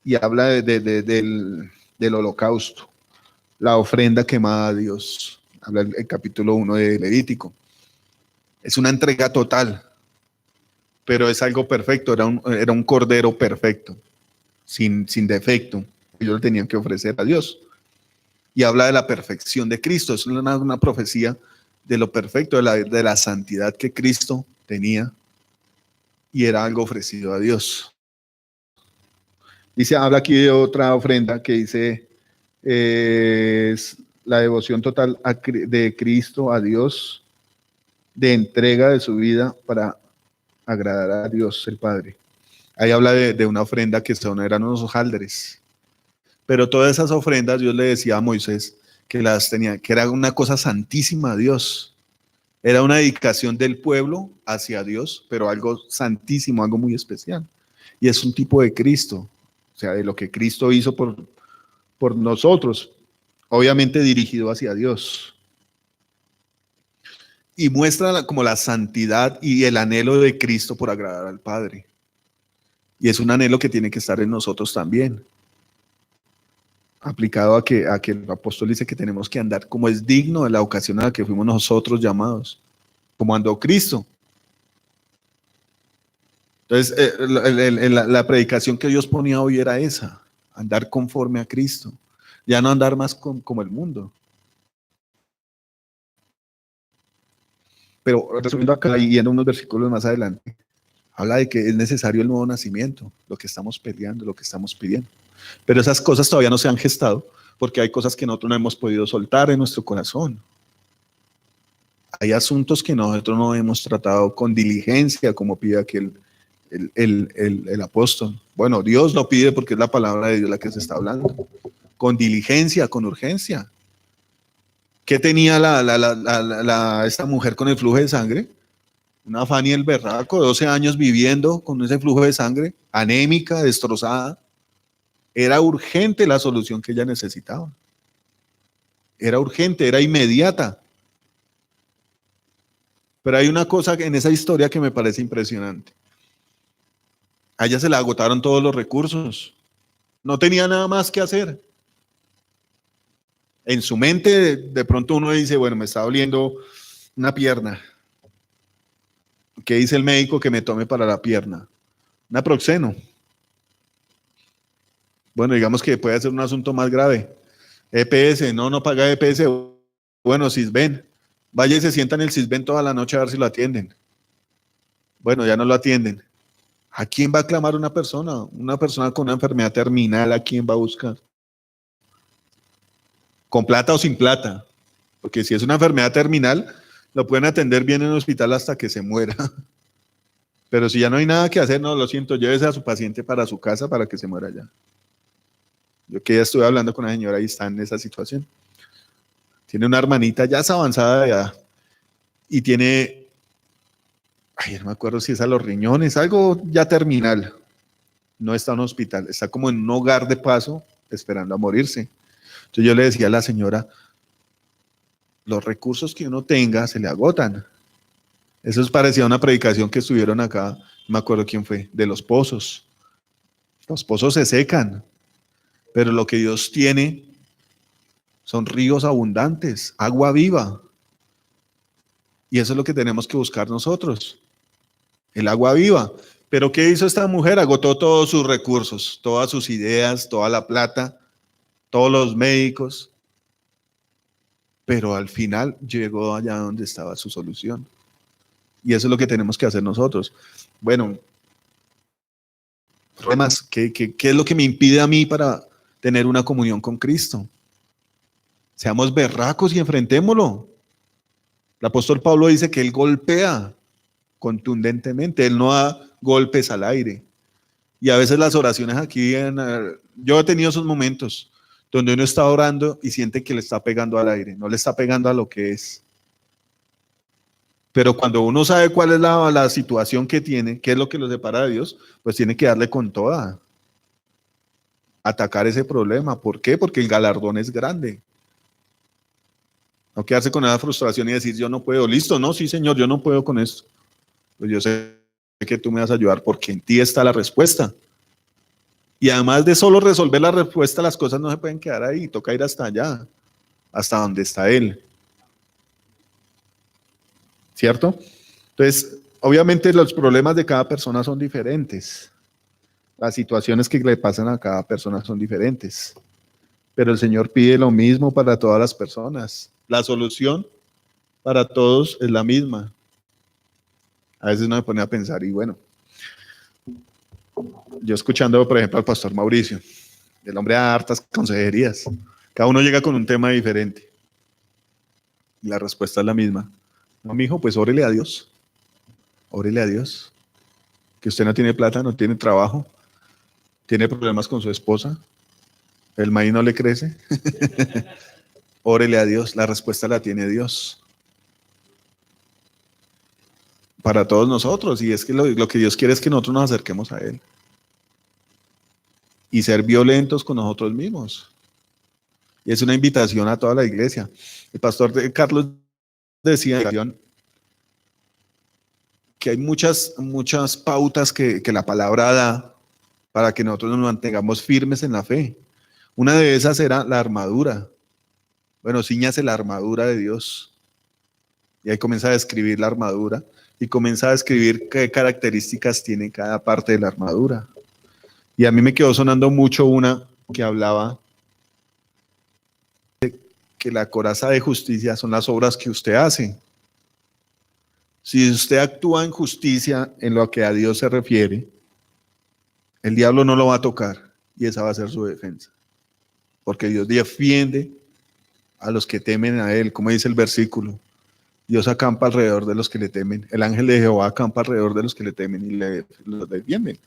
Y habla del holocausto, la ofrenda quemada a Dios. Habla el capítulo 1 de Levítico. Es una entrega total, pero es algo perfecto, era un cordero perfecto, sin defecto. Ellos lo tenían que ofrecer a Dios. Y habla de la perfección de Cristo. Es una profecía de lo perfecto, de la santidad que Cristo tenía y era algo ofrecido a Dios. Dice, habla aquí de otra ofrenda que dice, es la devoción total de Cristo a Dios, de entrega de su vida para agradar a Dios el Padre. Ahí habla de una ofrenda que eran unos hojaldres. Pero todas esas ofrendas Dios le decía a Moisés que las tenía, que era una cosa santísima a Dios. Era una dedicación del pueblo hacia Dios, pero algo santísimo, algo muy especial. Y es un tipo de Cristo, o sea, de lo que Cristo hizo por nosotros, obviamente dirigido hacia Dios. Y muestra como la santidad y el anhelo de Cristo por agradar al Padre. Y es un anhelo que tiene que estar en nosotros también. Aplicado a que el apóstol dice que tenemos que andar como es digno de la ocasión a la que fuimos nosotros llamados. como andó Cristo. Entonces, la predicación que Dios ponía hoy era esa, andar conforme a Cristo, ya no andar más como el mundo. Pero resumiendo acá y en unos versículos más adelante, habla de que es necesario el nuevo nacimiento, lo que estamos peleando, lo que estamos pidiendo. Pero esas cosas todavía no se han gestado porque hay cosas que nosotros no hemos podido soltar en nuestro corazón. Hay asuntos que nosotros no hemos tratado con diligencia, como pide aquí el apóstol. Bueno, Dios lo pide porque es la palabra de Dios la que se está hablando. Con diligencia, con urgencia. ¿Qué tenía esta mujer con el flujo de sangre? Una Fanny el berraco, 12 años viviendo con ese flujo de sangre, anémica, destrozada. Era urgente la solución que ella necesitaba. Era urgente, era inmediata. Pero hay una cosa en esa historia que me parece impresionante. A ella se le agotaron todos los recursos. No tenía nada más que hacer. En su mente, de pronto uno dice, bueno, me está doliendo una pierna. ¿Qué dice el médico que me tome para la pierna? Naproxeno. Bueno, digamos que puede ser un asunto más grave. EPS, no paga EPS. Bueno, Sisben. Vaya y se sienta en el Sisben toda la noche a ver si lo atienden. Bueno, ya no lo atienden. ¿A quién va a clamar una persona? Una persona con una enfermedad terminal, ¿a quién va a buscar? ¿Con plata o sin plata? Porque si es una enfermedad terminal, lo pueden atender bien en el hospital hasta que se muera. Pero si ya no hay nada que hacer, no, lo siento, llévese a su paciente para su casa para que se muera ya. Yo que ya estuve hablando con la señora y está en esa situación. Tiene una hermanita ya es avanzada de edad y tiene, no me acuerdo si es a los riñones, algo ya terminal. No está en un hospital, está como en un hogar de paso esperando a morirse. Entonces yo le decía a la señora, los recursos que uno tenga se le agotan. Eso es parecía una predicación que estuvieron acá, no me acuerdo quién fue, de los pozos. Los pozos se secan, pero lo que Dios tiene son ríos abundantes, agua viva. Y eso es lo que tenemos que buscar nosotros, el agua viva. Pero ¿qué hizo esta mujer? Agotó todos sus recursos, todas sus ideas, toda la plata, todos los médicos. Pero al final llegó allá donde estaba su solución. Y eso es lo que tenemos que hacer nosotros. Bueno, además, ¿qué es lo que me impide a mí para tener una comunión con Cristo? Seamos berracos y enfrentémoslo. El apóstol Pablo dice que él golpea contundentemente, él no da golpes al aire. Y a veces las oraciones aquí, yo he tenido esos momentos donde uno está orando y siente que le está pegando al aire, no le está pegando a lo que es. Pero cuando uno sabe cuál es la situación que tiene, qué es lo que lo separa de Dios, pues tiene que darle con toda. Atacar ese problema. ¿Por qué? Porque el galardón es grande. No quedarse con esa frustración y decir, yo no puedo. Listo, no, sí, Señor, yo no puedo con esto. Pues yo sé que tú me vas a ayudar porque en ti está la respuesta. Y además de solo resolver la respuesta, las cosas no se pueden quedar ahí. Toca ir hasta allá, hasta donde está Él. ¿Cierto? Entonces, obviamente los problemas de cada persona son diferentes. Las situaciones que le pasan a cada persona son diferentes. Pero el Señor pide lo mismo para todas las personas. La solución para todos es la misma. A veces uno me pone a pensar y bueno, yo escuchando por ejemplo al pastor Mauricio, el hombre da hartas consejerías. Cada uno llega con un tema diferente. Y la respuesta es la misma. No, mijo, pues órele a Dios. Órele a Dios. Que usted no tiene plata, no tiene trabajo, tiene problemas con su esposa, el maíz no le crece. Órele a Dios, la respuesta la tiene Dios. Para todos nosotros, y es que lo que Dios quiere es que nosotros nos acerquemos a Él. Y ser violentos con nosotros mismos. Y es una invitación a toda la iglesia. El pastor Carlos decía que hay muchas pautas que la palabra da para que nosotros nos mantengamos firmes en la fe. Una de esas era la armadura. Bueno, cíñase la armadura de Dios. Y ahí comienza a describir la armadura y comienza a describir qué características tiene cada parte de la armadura. Y a mí me quedó sonando mucho una que hablaba de que la coraza de justicia son las obras que usted hace. Si usted actúa en justicia en lo que a Dios se refiere, el diablo no lo va a tocar y esa va a ser su defensa. Porque Dios defiende a los que temen a Él, como dice el versículo. Dios acampa alrededor de los que le temen. El ángel de Jehová acampa alrededor de los que le temen y los defiende.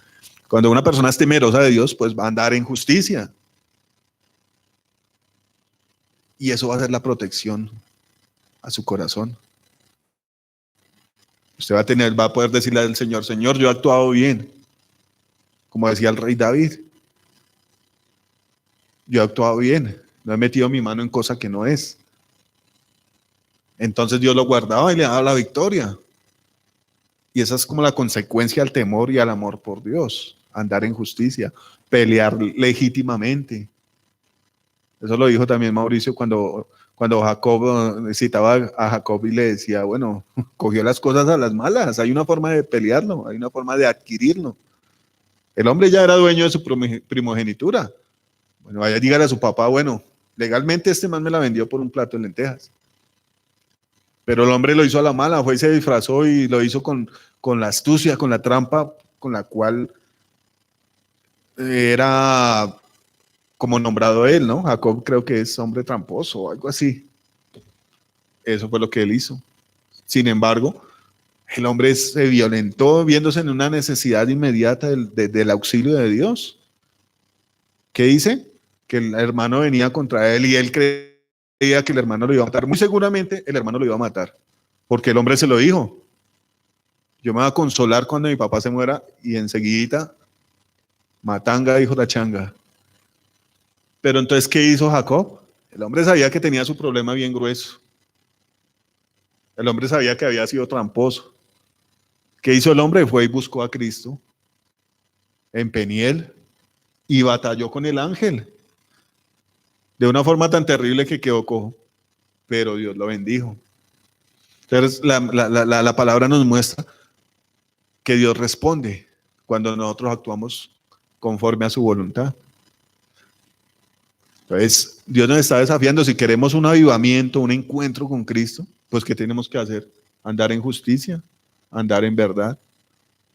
Cuando una persona es temerosa de Dios, pues va a andar en justicia. Y eso va a ser la protección a su corazón. Usted va a poder decirle al Señor, Señor, yo he actuado bien. Como decía el rey David. Yo he actuado bien. No he metido mi mano en cosa que no es. Entonces Dios lo guardaba y le daba la victoria. Y esa es como la consecuencia al temor y al amor por Dios. Andar en justicia, pelear legítimamente. Eso lo dijo también Mauricio cuando Jacob citaba a Jacob y le decía, bueno, cogió las cosas a las malas. Hay una forma de pelearlo, hay una forma de adquirirlo. El hombre ya era dueño de su primogenitura. Bueno, vaya a llegar a su papá, bueno, legalmente este man me la vendió por un plato de lentejas. Pero el hombre lo hizo a la mala, fue y se disfrazó y lo hizo con la astucia, con la trampa, con la cual era como nombrado él, ¿no? Jacob creo que es hombre tramposo o algo así. Eso fue lo que él hizo. Sin embargo, el hombre se violentó viéndose en una necesidad inmediata del auxilio de Dios. ¿Qué dice? Que el hermano venía contra él y él creía que el hermano lo iba a matar. Muy seguramente el hermano lo iba a matar, porque el hombre se lo dijo. Yo me voy a consolar cuando mi papá se muera y enseguida, matanga, dijo la changa. Pero entonces, ¿qué hizo Jacob? El hombre sabía que tenía su problema bien grueso. El hombre sabía que había sido tramposo. ¿Qué hizo el hombre? Fue y buscó a Cristo en Peniel y batalló con el ángel de una forma tan terrible que quedó cojo, pero Dios lo bendijo. Entonces la palabra nos muestra que Dios responde cuando nosotros actuamos conforme a su voluntad. Entonces Dios nos está desafiando. Si queremos un avivamiento, un encuentro con Cristo, pues ¿qué tenemos que hacer? Andar en justicia, andar en verdad,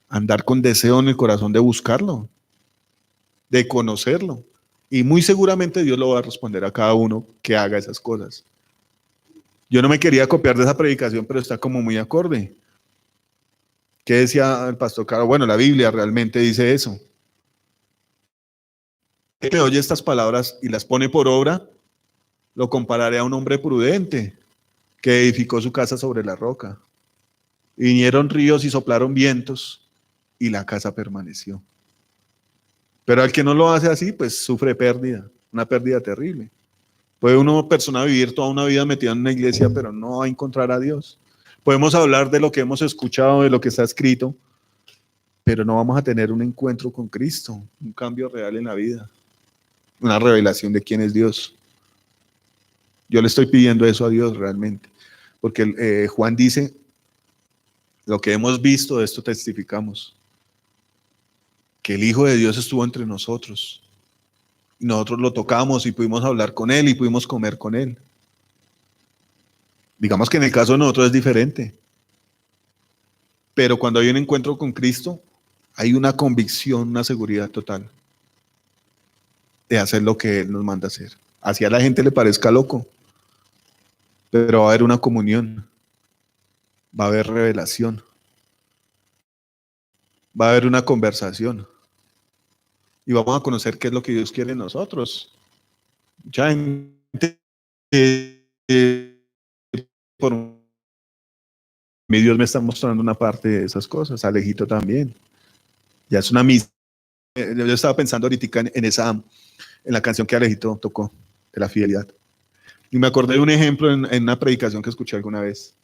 andar con deseo en el corazón de buscarlo, de conocerlo. Y muy seguramente Dios lo va a responder a cada uno que haga esas cosas. Yo no me quería copiar de esa predicación, pero está como muy acorde. ¿Qué decía el pastor Caro? Bueno, la Biblia realmente dice eso. El que oye estas palabras y las pone por obra, lo compararé a un hombre prudente que edificó su casa sobre la roca. Y vinieron ríos y soplaron vientos y la casa permaneció. Pero al que no lo hace así, pues sufre pérdida, una pérdida terrible. Puede una persona vivir toda una vida metida en una iglesia, pero no va a encontrar a Dios. Podemos hablar de lo que hemos escuchado, de lo que está escrito, pero no vamos a tener un encuentro con Cristo, un cambio real en la vida, una revelación de quién es Dios. Yo le estoy pidiendo eso a Dios realmente, porque Juan dice, lo que hemos visto, de esto testificamos, que el Hijo de Dios estuvo entre nosotros. Y nosotros lo tocamos y pudimos hablar con Él y pudimos comer con Él. Digamos que en el caso de nosotros es diferente. Pero cuando hay un encuentro con Cristo, hay una convicción, una seguridad total de hacer lo que Él nos manda hacer. Así a la gente le parezca loco, pero va a haber una comunión, va a haber revelación, va a haber una conversación y vamos a conocer qué es lo que Dios quiere en nosotros. Mucha gente por mí Dios me está mostrando una parte de esas cosas, Alejito también. Ya es una misa. Yo estaba pensando ahorita en la canción que Alejito tocó, de la fidelidad. Y me acordé de un ejemplo en una predicación que escuché alguna vez.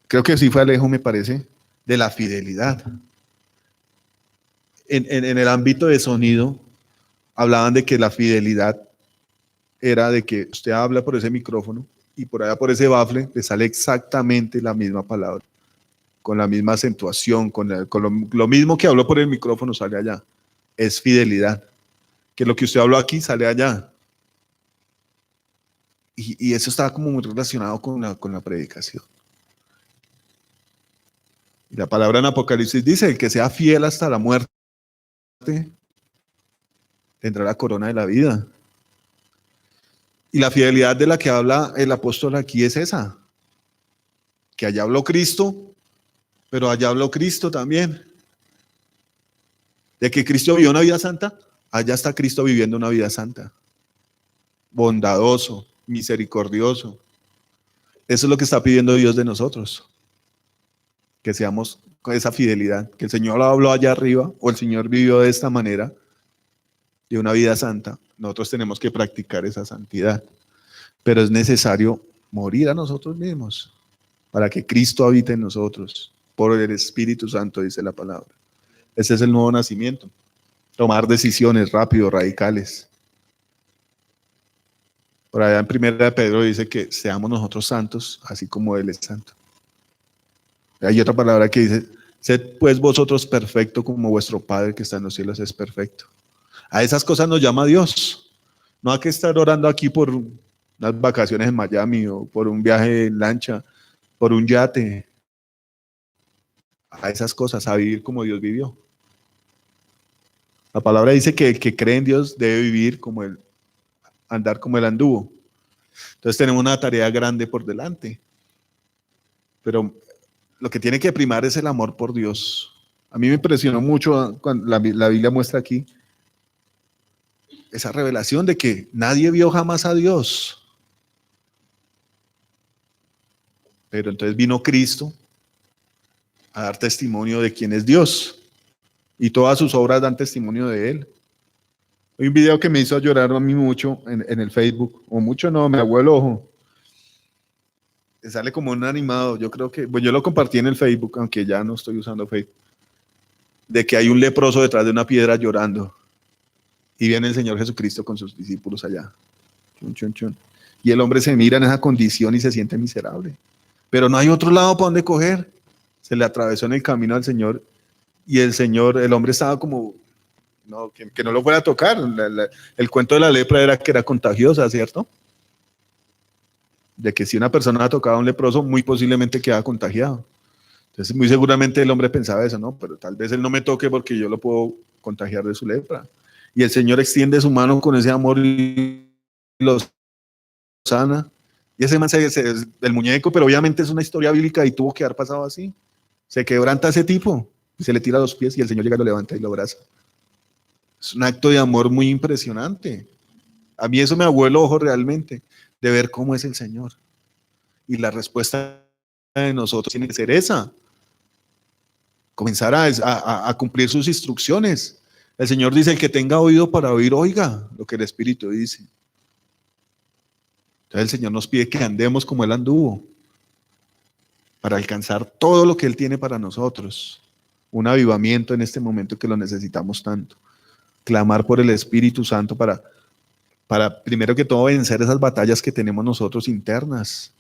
Creo que sí fue Alejo, me parece, de la fidelidad. En el ámbito de sonido, hablaban de que la fidelidad era de que usted habla por ese micrófono y por allá por ese bafle le sale exactamente la misma palabra, con la misma acentuación, con lo mismo que habló por el micrófono sale allá. Es fidelidad. Que lo que usted habló aquí sale allá. Y eso está como muy relacionado con la predicación. Y la palabra en Apocalipsis dice, el que sea fiel hasta la muerte tendrá la corona de la vida. Y la fidelidad de la que habla el apóstol aquí es esa, que allá habló Cristo, pero allá habló Cristo también. De que Cristo vivió una vida santa, allá está Cristo viviendo una vida santa. Bondadoso, misericordioso. Eso es lo que está pidiendo Dios de nosotros. Que seamos con esa fidelidad, que el Señor habló allá arriba, o el Señor vivió de esta manera, de una vida santa. Nosotros tenemos que practicar esa santidad. Pero es necesario morir a nosotros mismos para que Cristo habite en nosotros por el Espíritu Santo, dice la palabra. Ese es el nuevo nacimiento. Tomar decisiones rápido, radicales. Por allá en Primera de Pedro dice que seamos nosotros santos, así como Él es santo. Hay otra palabra que dice, sed pues vosotros perfectos como vuestro Padre que está en los cielos es perfecto. A esas cosas nos llama Dios. No hay que estar orando aquí por unas vacaciones en Miami o por un viaje en lancha, por un yate. A esas cosas, a vivir como Dios vivió. La palabra dice que el que cree en Dios debe vivir como Él, andar como Él anduvo. Entonces tenemos una tarea grande por delante. Pero lo que tiene que primar es el amor por Dios. A mí me impresionó mucho cuando la Biblia muestra aquí esa revelación de que nadie vio jamás a Dios. Pero entonces vino Cristo a dar testimonio de quién es Dios. Y todas sus obras dan testimonio de Él. Hay un video que me hizo llorar a mí mucho en el Facebook. O mucho no, me aguó el ojo. Sale como un animado. Yo creo que, bueno, yo lo compartí en el Facebook, aunque ya no estoy usando Facebook. De que hay un leproso detrás de una piedra llorando. Y viene el Señor Jesucristo con sus discípulos allá. Chun, chun, chun. Y el hombre se mira en esa condición y se siente miserable. Pero no hay otro lado para donde coger. Se le atravesó en el camino al Señor. Y el hombre estaba como, no, que no lo fuera a tocar. El cuento de la lepra era que era contagiosa, ¿cierto? De que si una persona tocaba a un leproso, muy posiblemente quedaba contagiado. Entonces, muy seguramente el hombre pensaba eso, ¿no? Pero tal vez él no me toque porque yo lo puedo contagiar de su lepra. Y el Señor extiende su mano con ese amor y lo sana. Y ese man el muñeco, pero obviamente es una historia bíblica y tuvo que haber pasado así. Se quebranta ese tipo y se le tira a los pies y el Señor llega, lo levanta y lo abraza. Es un acto de amor muy impresionante. A mí eso me aguó el ojo realmente, de ver cómo es el Señor. Y la respuesta de nosotros tiene que ser esa. Comenzar a cumplir sus instrucciones. El Señor dice, el que tenga oído para oír, oiga lo que el Espíritu dice. Entonces el Señor nos pide que andemos como Él anduvo, para alcanzar todo lo que Él tiene para nosotros. Un avivamiento en este momento que lo necesitamos tanto. Clamar por el Espíritu Santo para primero que todo vencer esas batallas que tenemos nosotros internas.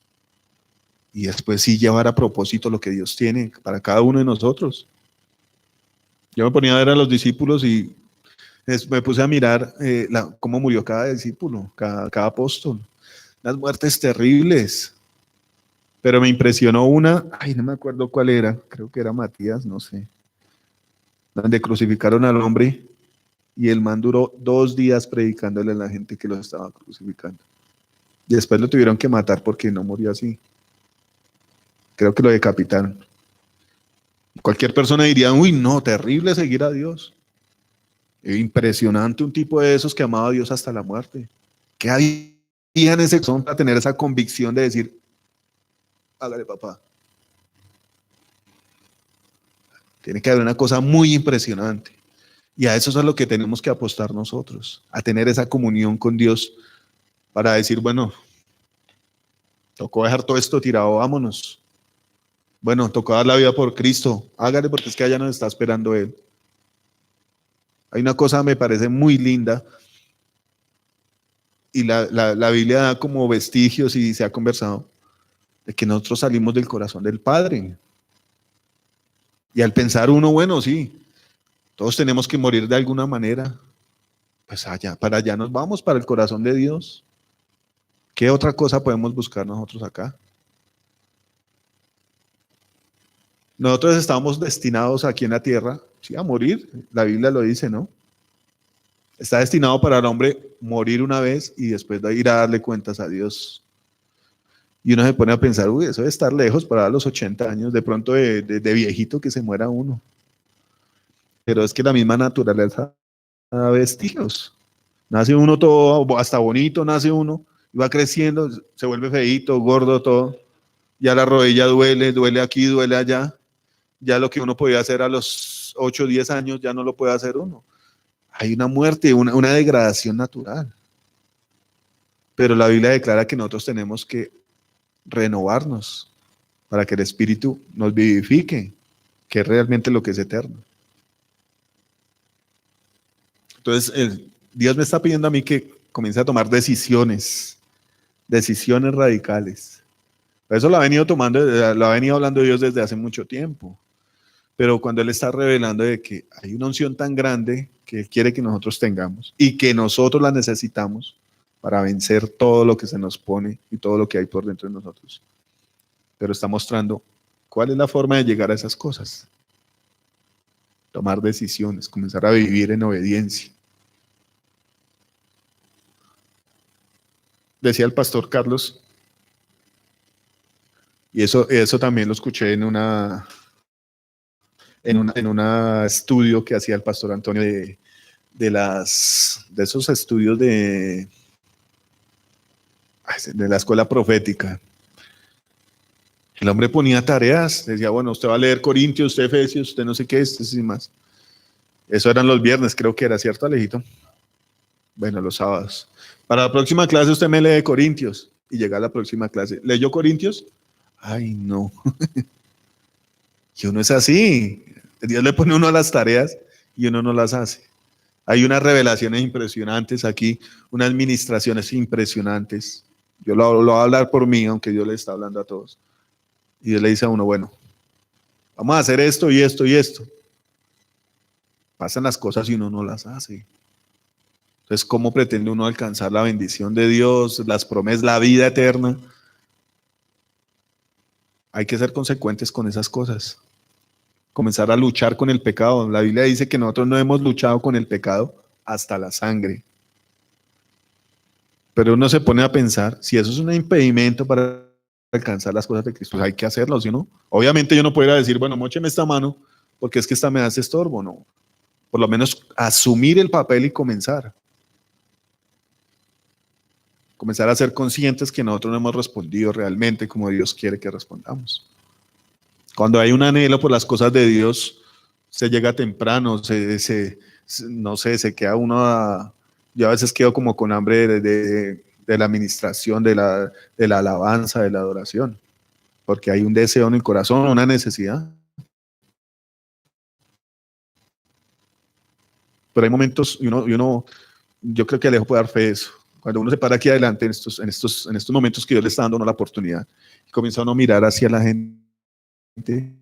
Y después sí llevar a propósito lo que Dios tiene para cada uno de nosotros. Yo me ponía a ver a los discípulos y me puse a mirar cómo murió cada discípulo, cada apóstol. Las muertes terribles. Pero me impresionó una, no me acuerdo cuál era, creo que era Matías, no sé. Donde crucificaron al hombre y el man duró 2 días predicándole a la gente que lo estaba crucificando. Y después lo tuvieron que matar porque no murió así. Creo que lo decapitaron. Cualquier persona diría, uy, no, terrible seguir a Dios. Impresionante un tipo de esos que amaba a Dios hasta la muerte. ¿Qué había en ese corazón para tener esa convicción de decir, hágale papá? Tiene que haber una cosa muy impresionante. Y a eso es a lo que tenemos que apostar nosotros, a tener esa comunión con Dios para decir, bueno, tocó dejar todo esto tirado, vámonos. Bueno, tocó dar la vida por Cristo, hágale porque es que allá nos está esperando Él. Hay una cosa que me parece muy linda y la Biblia da como vestigios y se ha conversado de que nosotros salimos del corazón del Padre. Y al pensar uno, bueno, sí, todos tenemos que morir de alguna manera, pues allá, para allá nos vamos, para el corazón de Dios. ¿Qué otra cosa podemos buscar nosotros acá? Nosotros estamos destinados aquí en la tierra, sí, a morir, la Biblia lo dice, ¿no? Está destinado para el hombre morir una vez y después de ir a darle cuentas a Dios. Y uno se pone a pensar, uy, eso de estar lejos para los 80 años, de pronto de viejito que se muera uno. Pero es que la misma naturaleza da vestigios. Nace uno todo, hasta bonito nace uno, y va creciendo, se vuelve feíto, gordo, todo. Ya la rodilla duele, duele aquí, duele allá. Ya lo que uno podía hacer a los 8 o 10 años, ya no lo puede hacer uno. Hay una muerte, una degradación natural. Pero la Biblia declara que nosotros tenemos que renovarnos para que el Espíritu nos vivifique, que es realmente lo que es eterno. Entonces, Dios me está pidiendo a mí que comience a tomar decisiones radicales. Eso lo ha venido tomando, lo ha venido hablando Dios desde hace mucho tiempo. Pero cuando Él está revelando de que hay una unción tan grande que Él quiere que nosotros tengamos y que nosotros la necesitamos para vencer todo lo que se nos pone y todo lo que hay por dentro de nosotros. Pero está mostrando cuál es la forma de llegar a esas cosas. Tomar decisiones, comenzar a vivir en obediencia. Decía el pastor Carlos, y eso también lo escuché en un estudio que hacía el pastor Antonio de esos estudios de la escuela profética. El hombre ponía tareas, decía, bueno, usted va a leer Corintios, usted Efesios, usted no sé qué es, y más. Eso eran los viernes, creo que era, ¿cierto, Alejito? Bueno, los sábados. Para la próxima clase usted me lee Corintios, y llega a la próxima clase. ¿Leyó Corintios? Ay, no. Y uno es así. Dios le pone uno a las tareas y uno no las hace. Hay unas revelaciones impresionantes aquí, unas ministraciones impresionantes. Yo lo voy a hablar por mí, aunque Dios le está hablando a todos. Y Dios le dice a uno, bueno, vamos a hacer esto y esto y esto. Pasan las cosas y uno no las hace. Entonces, ¿cómo pretende uno alcanzar la bendición de Dios, las promesas, la vida eterna? Hay que ser consecuentes con esas cosas. Comenzar a luchar con el pecado. La Biblia dice que nosotros no hemos luchado con el pecado hasta la sangre. Pero uno se pone a pensar, si eso es un impedimento para alcanzar las cosas de Cristo, pues hay que hacerlo, ¿sí no? Obviamente yo no puedo decir, bueno, mócheme esta mano, porque es que esta me hace estorbo, no. Por lo menos asumir el papel y comenzar. Comenzar a ser conscientes que nosotros no hemos respondido realmente como Dios quiere que respondamos. Cuando hay un anhelo por las cosas de Dios, se llega temprano, no sé, se queda uno yo a veces quedo como con hambre de la administración, de la alabanza, de la adoración, porque hay un deseo en el corazón, una necesidad. Pero hay momentos, yo creo que Alejo puede dar fe de eso. Cuando uno se para aquí adelante en estos momentos que Dios le está dando a uno la oportunidad, y comienza uno a mirar hacia la gente,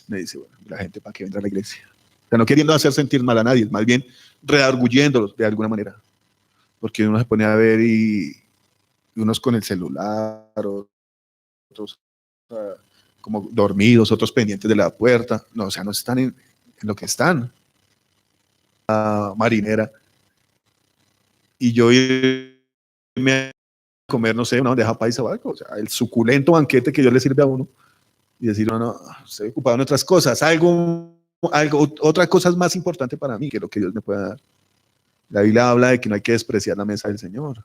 me dice, bueno, la gente para qué vendrá a la iglesia. O sea, no queriendo hacer sentir mal a nadie, más bien redarguyéndolos de alguna manera. Porque uno se pone a ver y unos con el celular, otros como dormidos, otros pendientes de la puerta. No, o sea, no están en lo que están. Marinera. Y yo irme a comer, no sé, una bandeja paisa o algo. O sea, el suculento banquete que Dios le sirve a uno. Y decir, no, estoy ocupado en otras cosas. Otra cosa es más importante para mí que lo que Dios me pueda dar. La Biblia habla de que no hay que despreciar la mesa del Señor.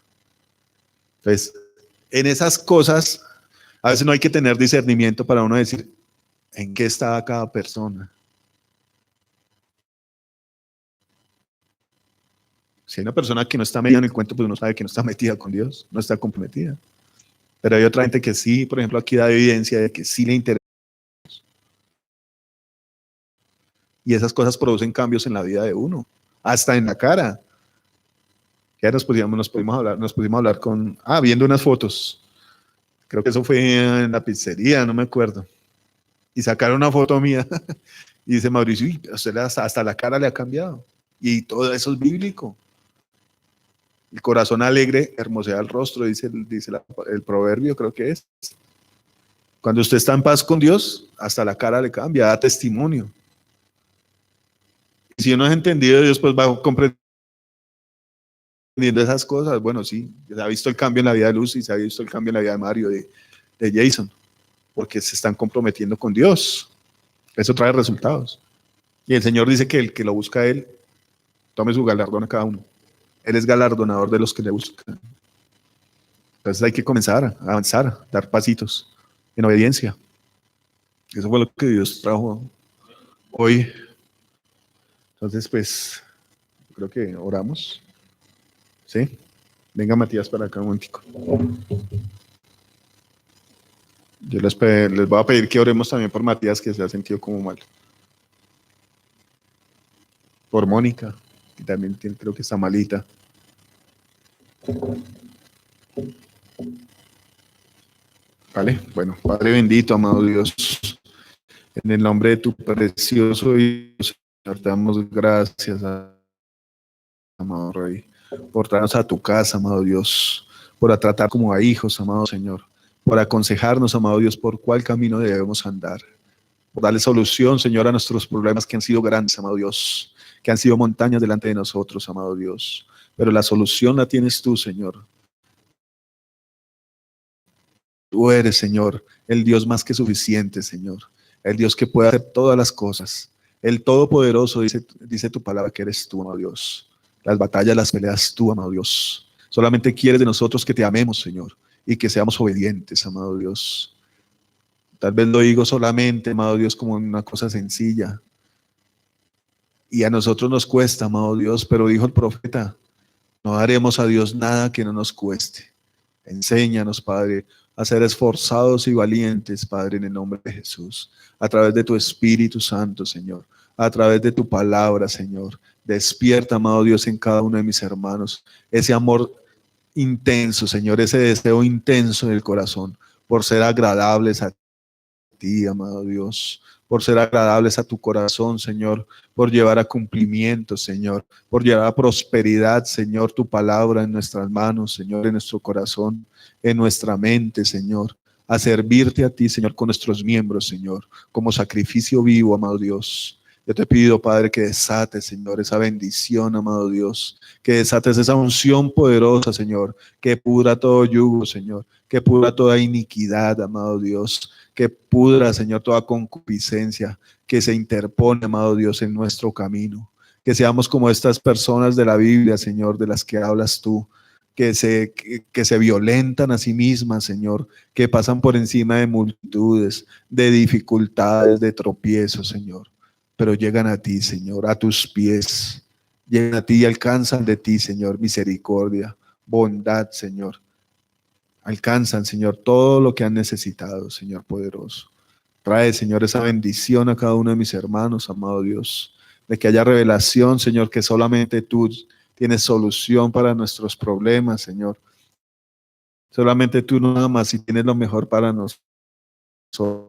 Entonces, en esas cosas, a veces no hay que tener discernimiento para uno decir en qué está cada persona. Si hay una persona que no está metida en el cuento, pues uno sabe que no está metida con Dios, no está comprometida. Pero hay otra gente que sí, por ejemplo, aquí da evidencia de que sí le interesa. Y esas cosas producen cambios en la vida de uno, hasta en la cara. Ya nos pudimos hablar viendo unas fotos. Creo que eso fue en la pizzería, no me acuerdo. Y sacaron una foto mía. Y dice Mauricio, uy, usted hasta la cara le ha cambiado. Y todo eso es bíblico. El corazón alegre hermosea el rostro, dice el proverbio, creo que es. Cuando usted está en paz con Dios, hasta la cara le cambia, da testimonio. Y si uno ha entendido, Dios pues va comprendiendo esas cosas. Bueno, sí, se ha visto el cambio en la vida de Lucy, se ha visto el cambio en la vida de Mario, de Jason, porque se están comprometiendo con Dios. Eso trae resultados. Y el Señor dice que el que lo busca a Él, tome su galardón a cada uno. Él es galardonador de los que le buscan. Entonces hay que comenzar a avanzar, a dar pasitos en obediencia. Eso fue lo que Dios trajo hoy. Entonces, pues, creo que oramos. ¿Sí? Venga, Matías, para acá un momentico. Yo les voy a pedir que oremos también por Matías, que se ha sentido como mal. Por Mónica, que también creo que está malita. Vale, bueno, Padre bendito, amado Dios, en el nombre de tu precioso Hijo, Señor, te damos gracias, amado Rey, por traernos a tu casa, amado Dios, por tratar como a hijos, amado Señor, por aconsejarnos, amado Dios, por cuál camino debemos andar, por darle solución, Señor, a nuestros problemas que han sido grandes, amado Dios, que han sido montañas delante de nosotros, amado Dios, pero la solución la tienes tú, Señor. Tú eres, Señor, el Dios más que suficiente, Señor, el Dios que puede hacer todas las cosas, el Todopoderoso, dice tu palabra que eres tú, amado Dios. Las batallas las peleas tú, amado Dios. Solamente quieres de nosotros que te amemos, Señor, y que seamos obedientes, amado Dios. Tal vez lo digo solamente, amado Dios, como una cosa sencilla. Y a nosotros nos cuesta, amado Dios, pero dijo el profeta, no haremos a Dios nada que no nos cueste. Enséñanos, Padre, a ser esforzados y valientes, Padre, en el nombre de Jesús, a través de tu Espíritu Santo, Señor, a través de tu palabra, Señor. Despierta, amado Dios, en cada uno de mis hermanos, ese amor intenso, Señor, ese deseo intenso del corazón, por ser agradables a ti, amado Dios, por ser agradables a tu corazón, Señor, por llevar a cumplimiento, Señor, por llevar a prosperidad, Señor, tu palabra en nuestras manos, Señor, en nuestro corazón, en nuestra mente, Señor, a servirte a ti, Señor, con nuestros miembros, Señor, como sacrificio vivo, amado Dios. Yo te pido, Padre, que desates, Señor, esa bendición, amado Dios, que desates esa unción poderosa, Señor, que pudra todo yugo, Señor, que pudra toda iniquidad, amado Dios, que pudra, Señor, toda concupiscencia que se interpone, amado Dios, en nuestro camino. Que seamos como estas personas de la Biblia, Señor, de las que hablas tú, que se violentan a sí mismas, Señor, que pasan por encima de multitudes, de dificultades, de tropiezos, Señor, pero llegan a ti, Señor, a tus pies, llegan a ti y alcanzan de ti, Señor, misericordia, bondad, Señor. Alcanzan, Señor, todo lo que han necesitado, Señor poderoso. Trae, Señor, esa bendición a cada uno de mis hermanos, amado Dios, de que haya revelación, Señor, que solamente tú tienes solución para nuestros problemas, Señor. Solamente tú nada más y tienes lo mejor para nosotros,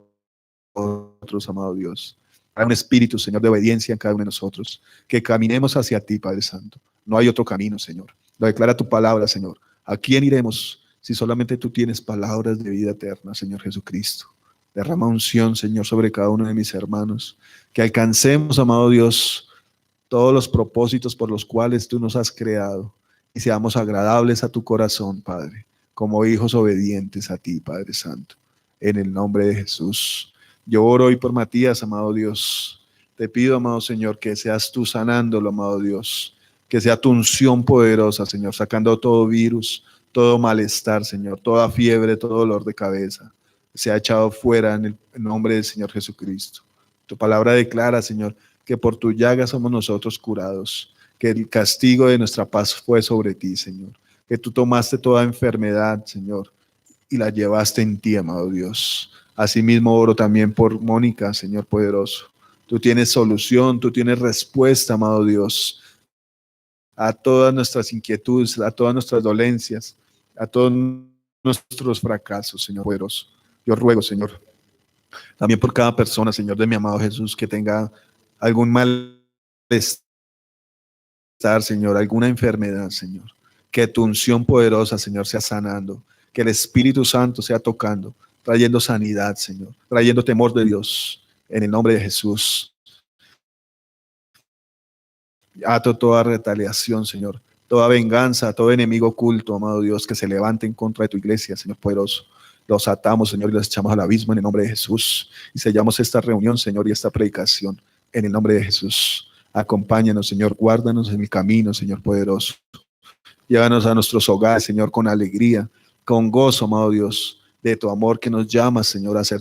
amado Dios. Hay un espíritu, Señor, de obediencia en cada uno de nosotros, que caminemos hacia ti, Padre Santo. No hay otro camino, Señor. Lo declara tu palabra, Señor. ¿A quién iremos si solamente tú tienes palabras de vida eterna, Señor Jesucristo? Derrama unción, Señor, sobre cada uno de mis hermanos. Que alcancemos, amado Dios, todos los propósitos por los cuales tú nos has creado y seamos agradables a tu corazón, Padre, como hijos obedientes a ti, Padre Santo. En el nombre de Jesús. Yo oro hoy por Matías, amado Dios. Te pido, amado Señor, que seas tú sanándolo, amado Dios. Que sea tu unción poderosa, Señor, sacando todo virus, todo malestar, Señor, toda fiebre, todo dolor de cabeza. Se ha echado fuera en el nombre del Señor Jesucristo. Tu palabra declara, Señor, que por tu llaga somos nosotros curados, que el castigo de nuestra paz fue sobre ti, Señor, que tú tomaste toda enfermedad, Señor, y la llevaste en ti, amado Dios. Asimismo oro también por Mónica, Señor poderoso. Tú tienes solución, tú tienes respuesta, amado Dios. a todas nuestras inquietudes, a todas nuestras dolencias, a todos nuestros fracasos, Señor poderoso. Yo ruego, Señor, también por cada persona, Señor, de mi amado Jesús, que tenga algún malestar, Señor, alguna enfermedad, Señor. Que tu unción poderosa, Señor, sea sanando. Que el Espíritu Santo sea tocando, trayendo sanidad, Señor, trayendo temor de Dios, en el nombre de Jesús. Ato toda retaliación, Señor, toda venganza, todo enemigo oculto, amado Dios, que se levante en contra de tu iglesia, Señor poderoso. Los atamos, Señor, y los echamos al abismo en el nombre de Jesús. Y sellamos esta reunión, Señor, y esta predicación en el nombre de Jesús. Acompáñanos, Señor, guárdanos en el camino, Señor poderoso. Llévanos a nuestros hogares, Señor, con alegría, con gozo, amado Dios, de tu amor que nos llama, Señor, a ser